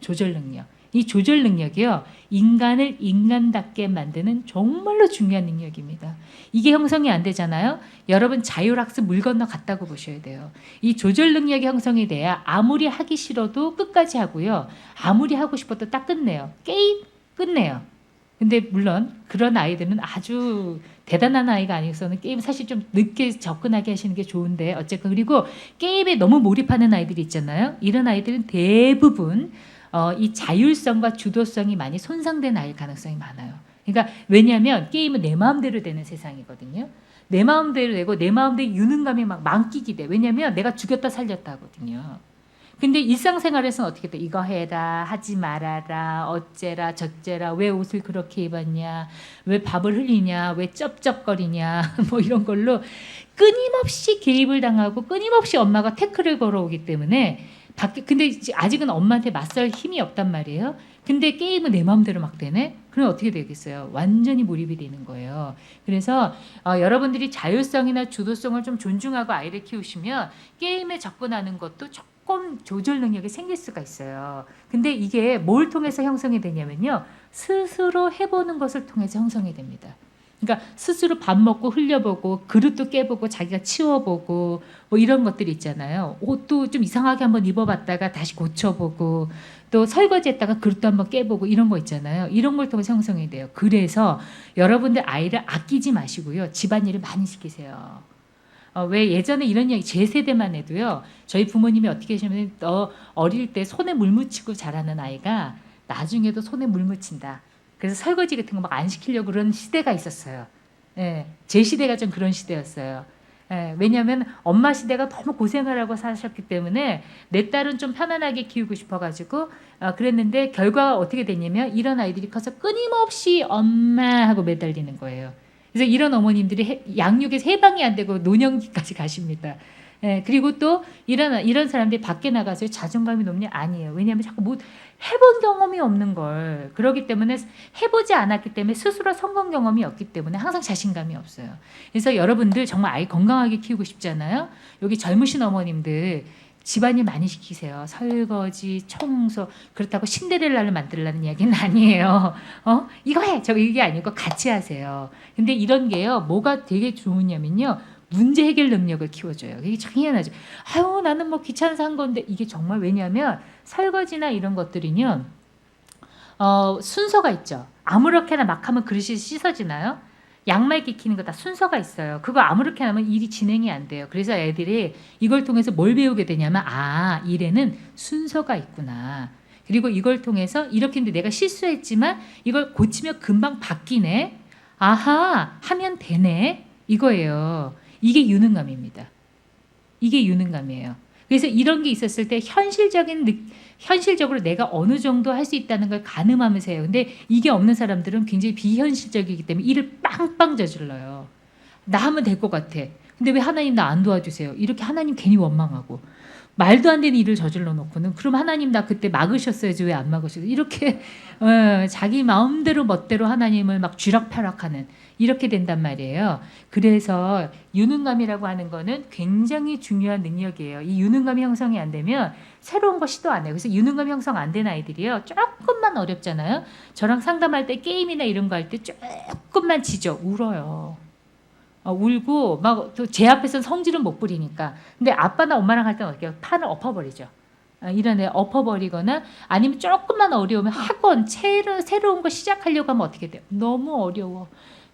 조절 능력. 이 조절 능력이요. 인간을 인간답게 만드는 정말로 중요한 능력입니다. 이게 형성이 안 되잖아요. 여러분 자율학습 물 건너 갔다고 보셔야 돼요. 이 조절 능력이 형성이 돼야 아무리 하기 싫어도 끝까지 하고요. 아무리 하고 싶어도 딱 끝내요. 게임 끝내요. 근데 물론 그런 아이들은 아주 대단한 아이가 아니고서는 게임 사실 좀 늦게 접근하게 하시는 게 좋은데 어쨌건 그리고 게임에 너무 몰입하는 아이들이 있잖아요. 이런 아이들은 대부분 이 자율성과 주도성이 많이 손상된 아이일 가능성이 많아요. 그러니까 왜냐하면 게임은 내 마음대로 되는 세상이거든요. 내 마음대로 되고 내 마음대로 유능감이 막 만끽이 돼. 왜냐하면 내가 죽였다 살렸다 하거든요. 근데 일상생활에서는 어떻게 돼? 이거 해라, 하지 말아라, 어째라, 저째라, 왜 옷을 그렇게 입었냐, 왜 밥을 흘리냐, 왜 쩝쩝거리냐, 뭐 이런 걸로 끊임없이 개입을 당하고 끊임없이 엄마가 태클을 걸어오기 때문에 근데 아직은 엄마한테 맞설 힘이 없단 말이에요. 근데 게임은 내 마음대로 막 되네? 그럼 어떻게 되겠어요? 완전히 몰입이 되는 거예요. 그래서 여러분들이 자율성이나 주도성을 좀 존중하고 아이를 키우시면 게임에 접근하는 것도 조금 조절 능력이 생길 수가 있어요. 근데 이게 뭘 통해서 형성이 되냐면요. 스스로 해보는 것을 통해서 형성이 됩니다. 그러니까 스스로 밥 먹고 흘려보고 그릇도 깨보고 자기가 치워보고 뭐 이런 것들이 있잖아요. 옷도 좀 이상하게 한번 입어봤다가 다시 고쳐보고 또 설거지했다가 그릇도 한번 깨보고 이런 거 있잖아요. 이런 걸 통해서 형성이 돼요. 그래서 여러분들 아이를 아끼지 마시고요. 집안일을 많이 시키세요. 왜 예전에 이런 이야기 제 세대만 해도요. 저희 부모님이 어떻게 하시냐면 어릴 때 손에 물 묻히고 자라는 아이가 나중에도 손에 물 묻힌다. 그래서 설거지 같은 거 막 안 시키려고 그런 시대가 있었어요. 예, 제 시대가 좀 그런 시대였어요. 예, 왜냐하면 엄마 시대가 너무 고생을 하고 사셨기 때문에 내 딸은 좀 편안하게 키우고 싶어가지고 그랬는데 결과가 어떻게 됐냐면 이런 아이들이 커서 끊임없이 엄마 하고 매달리는 거예요. 그래서 이런 어머님들이 양육에서 해방이 안 되고 노년기까지 가십니다. 예, 그리고 또 이런 사람들이 밖에 나가서 자존감이 높냐? 아니에요. 왜냐하면 자꾸 뭐 해본 경험이 없는 걸 그러기 때문에 해보지 않았기 때문에 스스로 성공 경험이 없기 때문에 항상 자신감이 없어요. 그래서 여러분들 정말 아이 건강하게 키우고 싶잖아요. 여기 젊으신 어머님들 집안일 많이 시키세요. 설거지, 청소. 그렇다고 신데렐라를 만들라는 이야기는 아니에요. 이거 해. 이게 아니고 같이 하세요. 근데 이런 게요. 뭐가 되게 좋으냐면요. 문제 해결 능력을 키워줘요. 이게 참 희한하죠. 아유 나는 뭐 귀찮아서 한 건데 이게 정말 왜냐하면 설거지나 이런 것들이요. 순서가 있죠. 아무렇게나 막 하면 그릇이 씻어지나요? 양말 끼키는 거 다 순서가 있어요. 그거 아무렇게 하면 일이 진행이 안 돼요. 그래서 애들이 이걸 통해서 뭘 배우게 되냐면 일에는 순서가 있구나. 그리고 이걸 통해서 이렇게 했는데 내가 실수했지만 이걸 고치면 금방 바뀌네. 아하 하면 되네. 이거예요. 이게 유능감입니다. 이게 유능감이에요. 그래서 이런 게 있었을 때 현실적으로 내가 어느 정도 할 수 있다는 걸 가늠하면서 해요. 근데 이게 없는 사람들은 굉장히 비현실적이기 때문에 일을 빵빵 저질러요. 나 하면 될 것 같아. 근데 왜 하나님 나 안 도와주세요? 이렇게 하나님 괜히 원망하고 말도 안 되는 일을 저질러 놓고는 그럼 하나님 나 그때 막으셨어야지 왜 안 막으셨어요? 이렇게 자기 마음대로 멋대로 하나님을 막 쥐락펴락하는 이렇게 된단 말이에요. 그래서 유능감이라고 하는 거는 굉장히 중요한 능력이에요. 이 유능감이 형성이 안 되면 새로운 거 시도 안 해요. 그래서 유능감 형성 안 된 아이들이요. 조금만 어렵잖아요. 저랑 상담할 때 게임이나 이런 거 할 때 조금만 지죠. 울어요. 울고 막 제 앞에서 성질은 못 부리니까. 근데 아빠나 엄마랑 할 때는 어떻게 해요? 판을 엎어버리죠. 이런 애 엎어버리거나 아니면 조금만 어려우면 학원 새로운 거 시작하려고 하면 어떻게 돼요? 너무 어려워.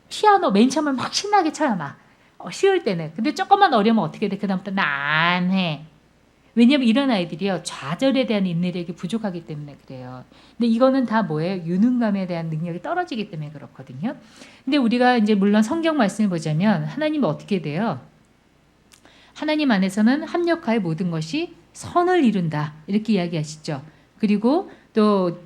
피아노 맨 처음에 막 신나게 쳐요 막. 쉬울 때는. 근데 조금만 어려우면 어떻게 돼? 그다음부터 나 안 해. 왜냐면 이런 아이들이요. 좌절에 대한 인내력이 부족하기 때문에 그래요. 근데 이거는 다 뭐예요? 유능감에 대한 능력이 떨어지기 때문에 그렇거든요. 근데 우리가 이제 물론 성경 말씀을 보자면 하나님은 어떻게 돼요? 하나님 안에서는 합력하여 모든 것이 선을 이룬다. 이렇게 이야기하시죠. 그리고 또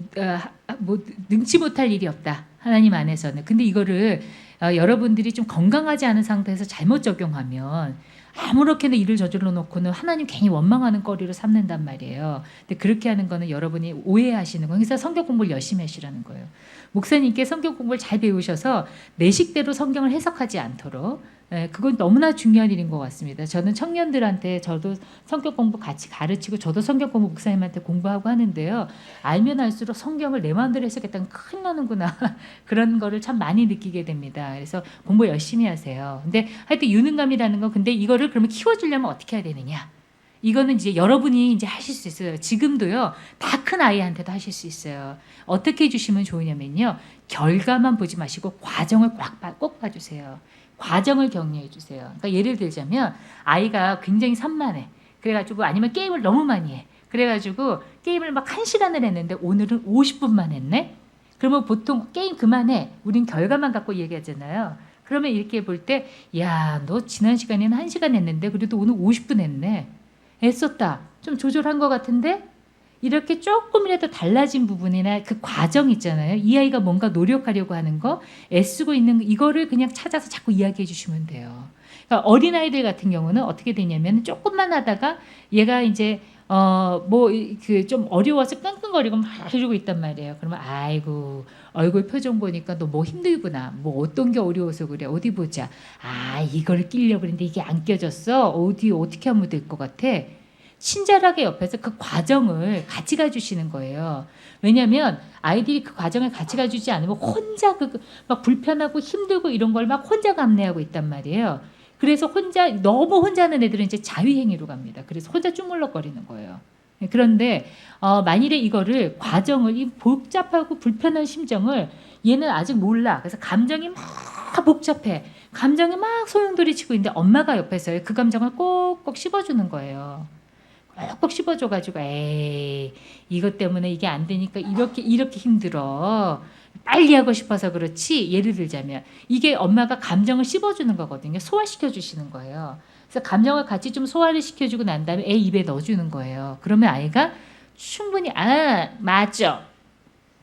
능치 못할 일이 없다. 하나님 안에서는. 근데 이거를 여러분들이 좀 건강하지 않은 상태에서 잘못 적용하면 아무렇게나 일을 저질러 놓고는 하나님 괜히 원망하는 거리로 삼는단 말이에요. 근데 그렇게 하는 거는 여러분이 오해하시는 거예요. 그래서 성경 공부를 열심히 하시라는 거예요. 목사님께 성경 공부를 잘 배우셔서 내 식대로 성경을 해석하지 않도록 그건 너무나 중요한 일인 것 같습니다. 저는 청년들한테 저도 성경 공부 같이 가르치고 저도 성경 공부 목사님한테 공부하고 하는데요. 알면 알수록 성경을 내 마음대로 해석했다면 큰일 나는구나. 그런 거를 참 많이 느끼게 됩니다. 그래서 공부 열심히 하세요. 근데 하여튼 유능감이라는 건 근데 이거를 그러면 키워주려면 어떻게 해야 되느냐? 이거는 이제 여러분이 이제 하실 수 있어요. 지금도요. 다 큰 아이한테도 하실 수 있어요. 어떻게 해주시면 좋으냐면요. 결과만 보지 마시고 과정을 꼭 봐주세요. 과정을 격려해 주세요. 그러니까 예를 들자면 아이가 굉장히 산만해. 그래가지고 아니면 게임을 너무 많이 해. 그래가지고 게임을 막 1시간을 했는데 오늘은 50분만 했네? 그러면 보통 게임 그만해. 우린 결과만 갖고 얘기하잖아요. 그러면 이렇게 볼 때 야, 너 지난 시간에는 1시간 했는데 그래도 오늘 50분 했네. 애썼다. 좀 조절한 것 같은데? 이렇게 조금이라도 달라진 부분이나 그 과정 있잖아요. 이 아이가 뭔가 노력하려고 하는 거, 애쓰고 있는 이거를 그냥 찾아서 자꾸 이야기해 주시면 돼요. 그러니까 어린아이들 같은 경우는 어떻게 되냐면 조금만 하다가 얘가 이제 뭐 그 좀 어려워서 끙끙거리고 막 이러고 있단 말이에요. 그러면 아이고 얼굴 표정 보니까 너 뭐 힘들구나. 뭐 어떤 게 어려워서 그래. 어디 보자. 아 이걸 끼려고 했는데 이게 안 껴졌어. 어떻게 하면 될 것 같아. 친절하게 옆에서 그 과정을 같이 가주시는 거예요. 왜냐하면 아이들이 그 과정을 같이 가주지 않으면 혼자 막 불편하고 힘들고 이런 걸 막 혼자 감내하고 있단 말이에요. 그래서 너무 혼자 하는 애들은 이제 자위행위로 갑니다. 그래서 혼자 쭈물럭거리는 거예요. 그런데 만일에 이거를 과정을 이 복잡하고 불편한 심정을 얘는 아직 몰라. 그래서 감정이 막 복잡해. 감정이 막 소용돌이치고 있는데 엄마가 옆에서 그 감정을 꼭꼭 씹어주는 거예요. 꼭 씹어줘가지고 에이 이것 때문에 이게 안 되니까 이렇게 힘들어 빨리 하고 싶어서 그렇지. 예를 들자면 이게 엄마가 감정을 씹어주는 거거든요. 소화시켜 주시는 거예요. 그래서 감정을 같이 좀 소화를 시켜주고 난 다음에 애 입에 넣어주는 거예요. 그러면 아이가 충분히 맞죠.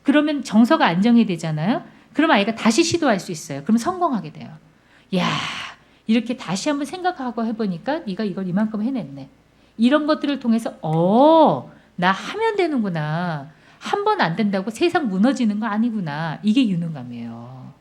그러면 정서가 안정이 되잖아요. 그럼 아이가 다시 시도할 수 있어요. 그럼 성공하게 돼요. 야 이렇게 다시 한번 생각하고 해보니까 네가 이걸 이만큼 해냈네. 이런 것들을 통해서 나 하면 되는구나. 한 번 안 된다고 세상 무너지는 거 아니구나. 이게 유능감이에요.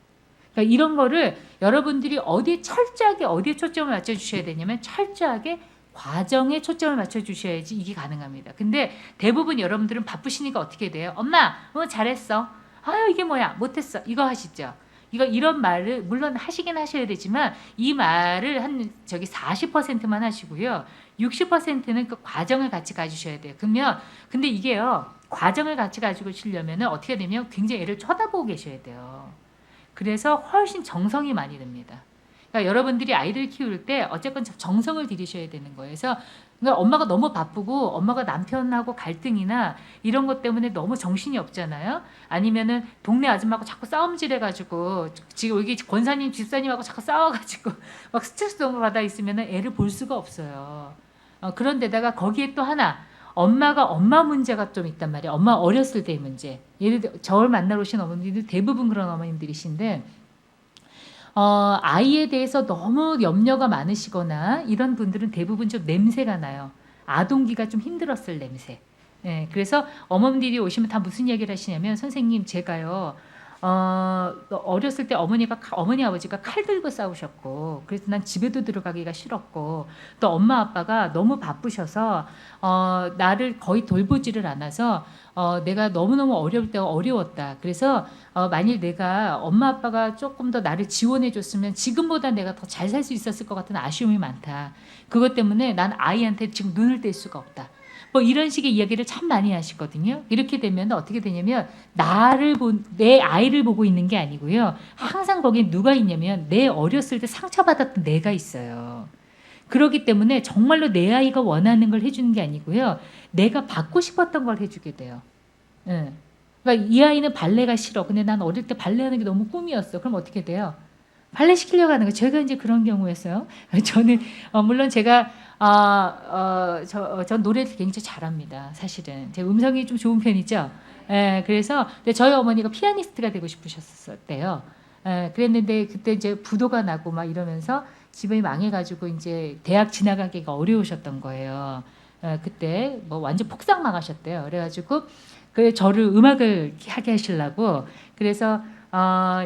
그러니까 이런 거를 여러분들이 어디에 초점을 맞춰주셔야 되냐면 철저하게 과정에 초점을 맞춰주셔야지 이게 가능합니다. 근데 대부분 여러분들은 바쁘시니까 어떻게 돼요? 엄마 잘했어. 아유 이게 뭐야 못했어. 이거 하시죠. 이런 말을 물론 하시긴 하셔야 되지만 이 말을 한 40%만 하시고요. 60%는 그 과정을 같이 가주셔야 돼요. 근데 이게요. 과정을 같이 가지고 치려면 어떻게 되면 굉장히 애를 쳐다보고 계셔야 돼요. 그래서 훨씬 정성이 많이 듭니다. 그러니까 여러분들이 아이들 키울 때 어쨌건 정성을 들이셔야 되는 거예요. 그래서 그러니까 엄마가 너무 바쁘고 엄마가 남편하고 갈등이나 이런 것 때문에 너무 정신이 없잖아요. 아니면은 동네 아줌마하고 자꾸 싸움질해가지고 지금 여기 권사님 집사님하고 자꾸 싸워가지고 막 스트레스 너무 받아 있으면은 애를 볼 수가 없어요. 그런데다가 거기에 또 하나 엄마 문제가 좀 있단 말이에요. 엄마 어렸을 때의 문제. 예를 들어 저를 만나러 오신 어머님들 대부분 그런 어머님들이신데 아이에 대해서 너무 염려가 많으시거나 이런 분들은 대부분 좀 냄새가 나요. 아동기가 좀 힘들었을 냄새. 예, 그래서 어머님들이 오시면 다 무슨 얘기를 하시냐면 선생님 제가요 어렸을 때 어머니 아버지가 칼 들고 싸우셨고 그래서 난 집에도 들어가기가 싫었고 또 엄마 아빠가 너무 바쁘셔서 나를 거의 돌보지를 않아서 내가 너무너무 어려울 때가 어려웠다. 그래서 만일 내가 엄마 아빠가 조금 더 나를 지원해 줬으면 지금보다 내가 더 잘 살 수 있었을 것 같은 아쉬움이 많다. 그것 때문에 난 아이한테 지금 눈을 뗄 수가 없다. 뭐 이런 식의 이야기를 참 많이 하시거든요. 이렇게 되면 어떻게 되냐면 내 아이를 보고 있는 게 아니고요. 항상 거기에 누가 있냐면 내 어렸을 때 상처받았던 내가 있어요. 그렇기 때문에 정말로 내 아이가 원하는 걸 해주는 게 아니고요. 내가 받고 싶었던 걸 해주게 돼요. 예. 그러니까 이 아이는 발레가 싫어. 근데 난 어릴 때 발레하는 게 너무 꿈이었어. 그럼 어떻게 돼요? 발레 시키려고 하는 거. 제가 이제 그런 경우였어요. 저는 물론 제가 전 노래를 굉장히 잘합니다. 사실은 제 음성이 좀 좋은 편이죠. 예, 그래서 근데 저희 어머니가 피아니스트가 되고 싶으셨대요. 예, 그랬는데 그때 이제 부도가 나고 막 이러면서 집이 망해가지고 이제 대학 지나가기가 어려우셨던 거예요. 그때 뭐 완전 폭삭 망하셨대요. 그래가지고 저를 음악을 하게 하시려고 그래서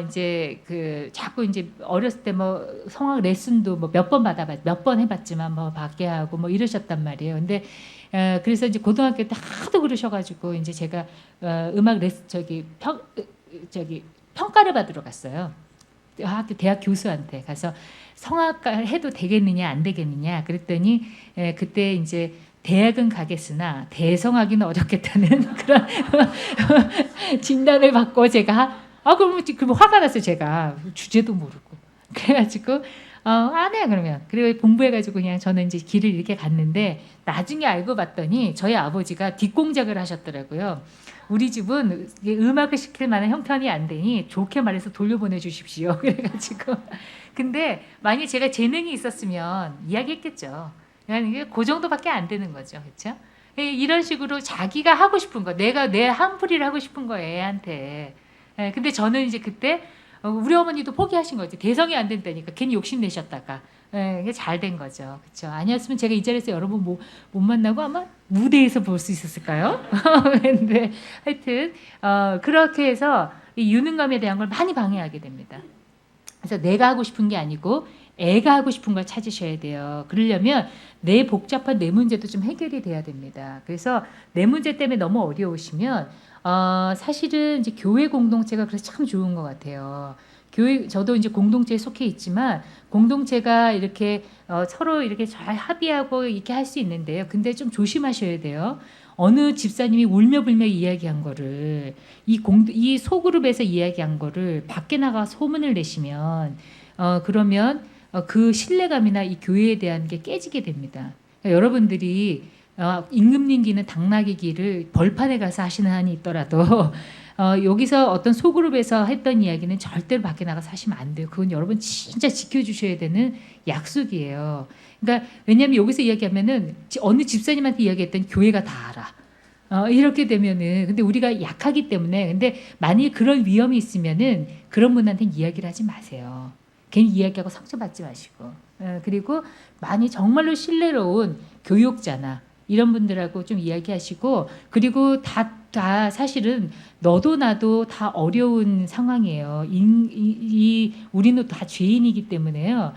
이제 자꾸 이제 어렸을 때 뭐 성악 레슨도 뭐 몇 번 해봤지만 뭐 받게 하고 뭐 이러셨단 말이에요. 근데 그래서 이제 고등학교 때 하도 그러셔가지고 이제 제가 음악 레슨 평가를 받으러 갔어요. 대학 교수한테 가서 성악가 해도 되겠느냐 안 되겠느냐 그랬더니 그때 이제 대학은 가겠으나 대성하기는 어렵겠다는 그런 진단을 받고 제가 그럼 화가 났어요. 제가 주제도 모르고 그래가지고 안 해 그러면 그리고 공부해가지고 그냥 저는 이제 길을 이렇게 갔는데 나중에 알고 봤더니 저희 아버지가 뒷공작을 하셨더라고요. 우리 집은 음악을 시킬 만한 형편이 안 되니 좋게 말해서 돌려보내 주십시오. 그래가지고 근데 만약 제가 재능이 있었으면 이야기했겠죠. 그냥 이게 그 정도밖에 안 되는 거죠, 그렇죠? 이런 식으로 자기가 하고 싶은 거, 내가 내 한풀이를 하고 싶은 거 애한테. 근데 저는 이제 그때 우리 어머니도 포기하신 거지. 대성이 안 된다니까 괜히 욕심 내셨다가 이게 잘 된 거죠, 그렇죠? 아니었으면 제가 이 자리에서 여러분 못 만나고 아마 무대에서 볼 수 있었을까요? 근데 하여튼 그렇게 해서 이 유능감에 대한 걸 많이 방해하게 됩니다. 그래서 내가 하고 싶은 게 아니고 애가 하고 싶은 걸 찾으셔야 돼요. 그러려면 내 복잡한 내 문제도 좀 해결이 돼야 됩니다. 그래서 내 문제 때문에 너무 어려우시면 사실은 이제 교회 공동체가 그래서 참 좋은 것 같아요. 저도 이제 공동체에 속해 있지만 공동체가 이렇게 서로 이렇게 잘 합의하고 이렇게 할 수 있는데요. 근데 좀 조심하셔야 돼요. 어느 집사님이 울며불며 이야기한 거를 이 소그룹에서 이야기한 거를 밖에 나가 소문을 내시면 그러면 그 신뢰감이나 이 교회에 대한 게 깨지게 됩니다. 그러니까 여러분들이 임금님기는 당나귀기를 벌판에 가서 하시는 한이 있더라도 여기서 어떤 소그룹에서 했던 이야기는 절대로 밖에 나가서 하시면 안 돼요. 그건 여러분 진짜 지켜주셔야 되는 약속이에요. 그러니까 왜냐하면 여기서 이야기하면은 어느 집사님한테 이야기했던 교회가 다 알아. 이렇게 되면은 근데 우리가 약하기 때문에 근데 만일 그런 위험이 있으면은 그런 분한테는 이야기를 하지 마세요. 괜히 이야기하고 상처받지 마시고 그리고 많이 정말로 신뢰로운 교육자나 이런 분들하고 좀 이야기하시고 그리고 다 사실은 너도 나도 다 어려운 상황이에요. 우리는 다 죄인이기 때문에요.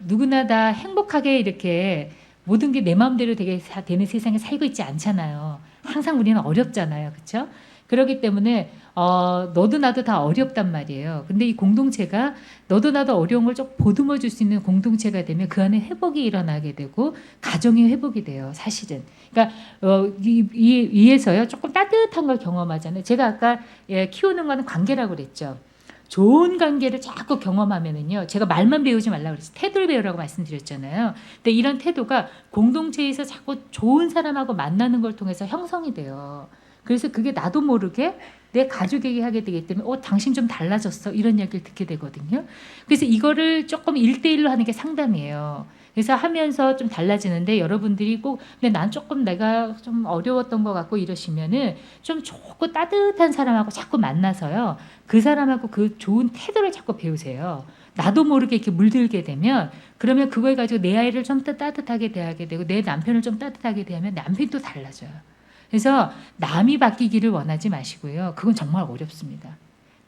누구나 다 행복하게 이렇게 모든 게 내 마음대로 되게 되는 세상에 살고 있지 않잖아요. 항상 우리는 어렵잖아요. 그렇죠? 그렇기 때문에 너도 나도 다 어렵단 말이에요. 근데 이 공동체가 너도 나도 어려운 걸 좀 보듬어 줄 수 있는 공동체가 되면 그 안에 회복이 일어나게 되고 가정이 회복이 돼요. 사실은. 그러니까 위에서요 조금 따뜻한 걸 경험하잖아요. 제가 아까 키우는 거는 관계라고 그랬죠. 좋은 관계를 자꾸 경험하면은요. 제가 말만 배우지 말라고 그랬어요. 태도를 배우라고 말씀드렸잖아요. 근데 이런 태도가 공동체에서 자꾸 좋은 사람하고 만나는 걸 통해서 형성이 돼요. 그래서 그게 나도 모르게 내 가족에게 하게 되기 때문에 당신 좀 달라졌어 이런 이야기를 듣게 되거든요. 그래서 이거를 조금 1대1로 하는 게 상담이에요. 그래서 하면서 좀 달라지는데 여러분들이 꼭 근데 난 조금 내가 좀 어려웠던 것 같고 이러시면은 좀 좋고 따뜻한 사람하고 자꾸 만나서요. 그 사람하고 그 좋은 태도를 자꾸 배우세요. 나도 모르게 이렇게 물들게 되면 그러면 그걸 가지고 내 아이를 좀 더 따뜻하게 대하게 되고 내 남편을 좀 따뜻하게 대하면 남편이 또 달라져요. 그래서 남이 바뀌기를 원하지 마시고요. 그건 정말 어렵습니다.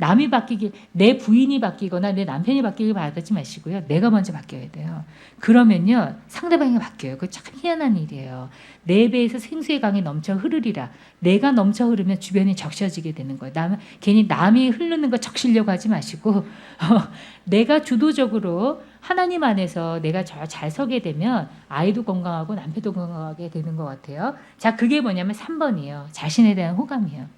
남이 바뀌기, 내 부인이 바뀌거나 내 남편이 바뀌길 바라지 마시고요. 내가 먼저 바뀌어야 돼요. 그러면요, 상대방이 바뀌어요. 그거 참 희한한 일이에요. 내 배에서 생수의 강이 넘쳐 흐르리라. 내가 넘쳐 흐르면 주변이 적셔지게 되는 거예요. 괜히 남이 흐르는 거 적시려고 하지 마시고, 내가 주도적으로 하나님 안에서 내가 잘 서게 되면 아이도 건강하고 남편도 건강하게 되는 것 같아요. 자, 그게 뭐냐면 3번이에요. 자신에 대한 호감이에요.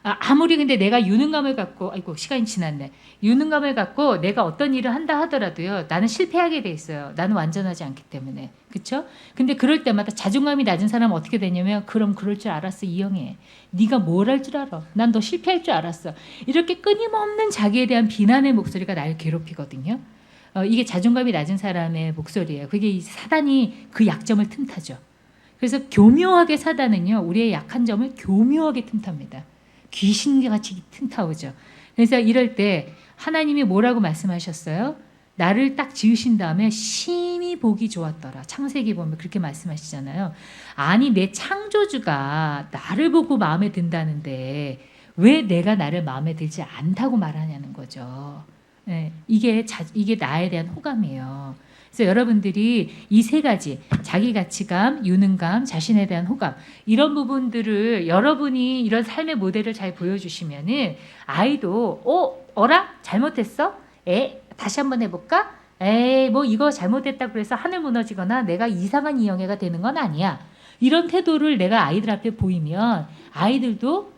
아무리 근데 내가 유능감을 갖고, 아이고 시간이 지났네. 유능감을 갖고 내가 어떤 일을 한다 하더라도요, 나는 실패하게 돼 있어요. 나는 완전하지 않기 때문에. 그렇죠? 근데 그럴 때마다 자존감이 낮은 사람은 어떻게 되냐면, 그럼 그럴 줄 알았어 이영애. 네가 뭘 할 줄 알아. 난 너 실패할 줄 알았어. 이렇게 끊임없는 자기에 대한 비난의 목소리가 나를 괴롭히거든요. 이게 자존감이 낮은 사람의 목소리예요. 그게 사단이 그 약점을 틈타죠. 그래서 교묘하게 사단은요, 우리의 약한 점을 교묘하게 틈탑니다. 귀신같이 틈타오죠. 그래서 이럴 때 하나님이 뭐라고 말씀하셨어요? 나를 딱 지으신 다음에 심히 보기 좋았더라. 창세기 보면 그렇게 말씀하시잖아요. 아니, 내 창조주가 나를 보고 마음에 든다는데 왜 내가 나를 마음에 들지 않다고 말하냐는 거죠. 네, 이게 나에 대한 호감이에요. 그래서 여러분들이 이 세 가지, 자기 가치감, 유능감, 자신에 대한 호감, 이런 부분들을 여러분이 이런 삶의 모델을 잘 보여주시면은 아이도 어라? 잘못했어? 다시 한번 해볼까? 뭐 이거 잘못했다 그래서 하늘 무너지거나 내가 이상한 이영애가 되는 건 아니야. 이런 태도를 내가 아이들 앞에 보이면 아이들도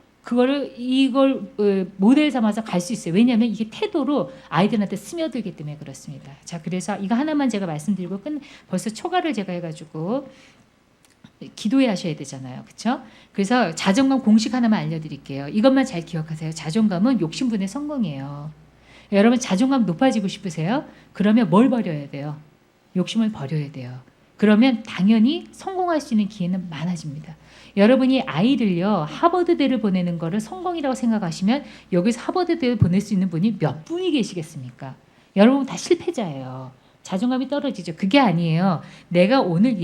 이걸 모델 삼아서 갈 수 있어요. 왜냐하면 이게 태도로 아이들한테 스며들기 때문에 그렇습니다. 자, 그래서 이거 하나만 제가 말씀드리고 벌써 초과를 제가 해가지고 기도해 하셔야 되잖아요. 그렇죠? 그래서 자존감 공식 하나만 알려드릴게요. 이것만 잘 기억하세요. 자존감은 욕심분의 성공이에요. 여러분 자존감 높아지고 싶으세요? 그러면 뭘 버려야 돼요? 욕심을 버려야 돼요. 그러면 당연히 성공할 수 있는 기회는 많아집니다. 여러분이 아이를요, 하버드대를 보내는 거를 성공이라고 생각하시면 여기서 하버드대를 보낼 수 있는 분이 몇 분이 계시겠습니까? 여러분 다 실패자예요. 자존감이 떨어지죠. 그게 아니에요. 내가 오늘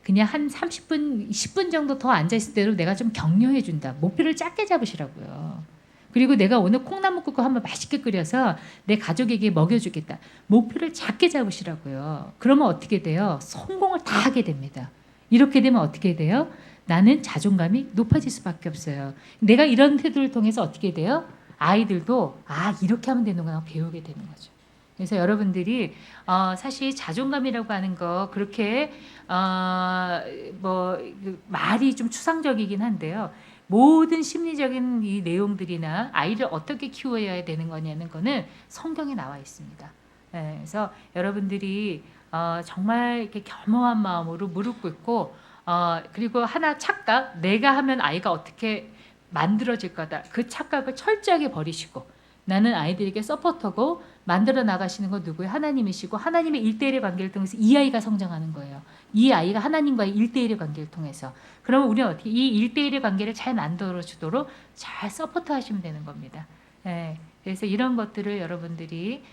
그냥 한 30분, 10분 정도 더 앉아있을 때로 내가 좀 격려해 준다. 목표를 작게 잡으시라고요. 그리고 내가 오늘 콩나물국을 한번 맛있게 끓여서 내 가족에게 먹여주겠다. 목표를 작게 잡으시라고요. 그러면 어떻게 돼요? 성공을 다 하게 됩니다. 이렇게 되면 어떻게 돼요? 나는 자존감이 높아질 수밖에 없어요. 내가 이런 태도를 통해서 어떻게 돼요? 아이들도 이렇게 하면 되는구나 배우게 되는 거죠. 그래서 여러분들이 사실 자존감이라고 하는 거 그렇게 말이 좀 추상적이긴 한데요. 모든 심리적인 이 내용들이나 아이를 어떻게 키워야 되는 거냐는 거는 성경에 나와 있습니다. 그래서 여러분들이 정말 이렇게 겸허한 마음으로 무릎 꿇고 그리고 하나 착각, 내가 하면 아이가 어떻게 만들어질 거다. 그 착각을 철저하게 버리시고 나는 아이들에게 서포터고 만들어 나가시는 건 누구예요? 하나님이시고 하나님의 1대1의 관계를 통해서 이 아이가 성장하는 거예요. 이 아이가 하나님과의 1대1의 관계를 통해서. 그러면 우리는 어떻게 이 1대1의 관계를 잘 만들어 주도록 잘 서포터 하시면 되는 겁니다. 그래서 이런 것들을 여러분들이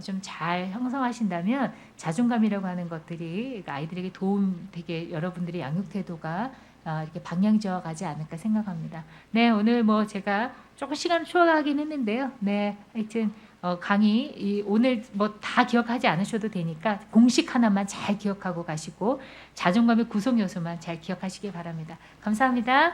좀 잘 형성하신다면 자존감이라고 하는 것들이 아이들에게 도움 되게 여러분들의 양육 태도가 이렇게 방향지어 가지 않을까 생각합니다. 네, 오늘 제가 조금 시간 초과하긴 했는데요. 네, 하여튼 강의 오늘 다 기억하지 않으셔도 되니까 공식 하나만 잘 기억하고 가시고 자존감의 구성 요소만 잘 기억하시기 바랍니다. 감사합니다.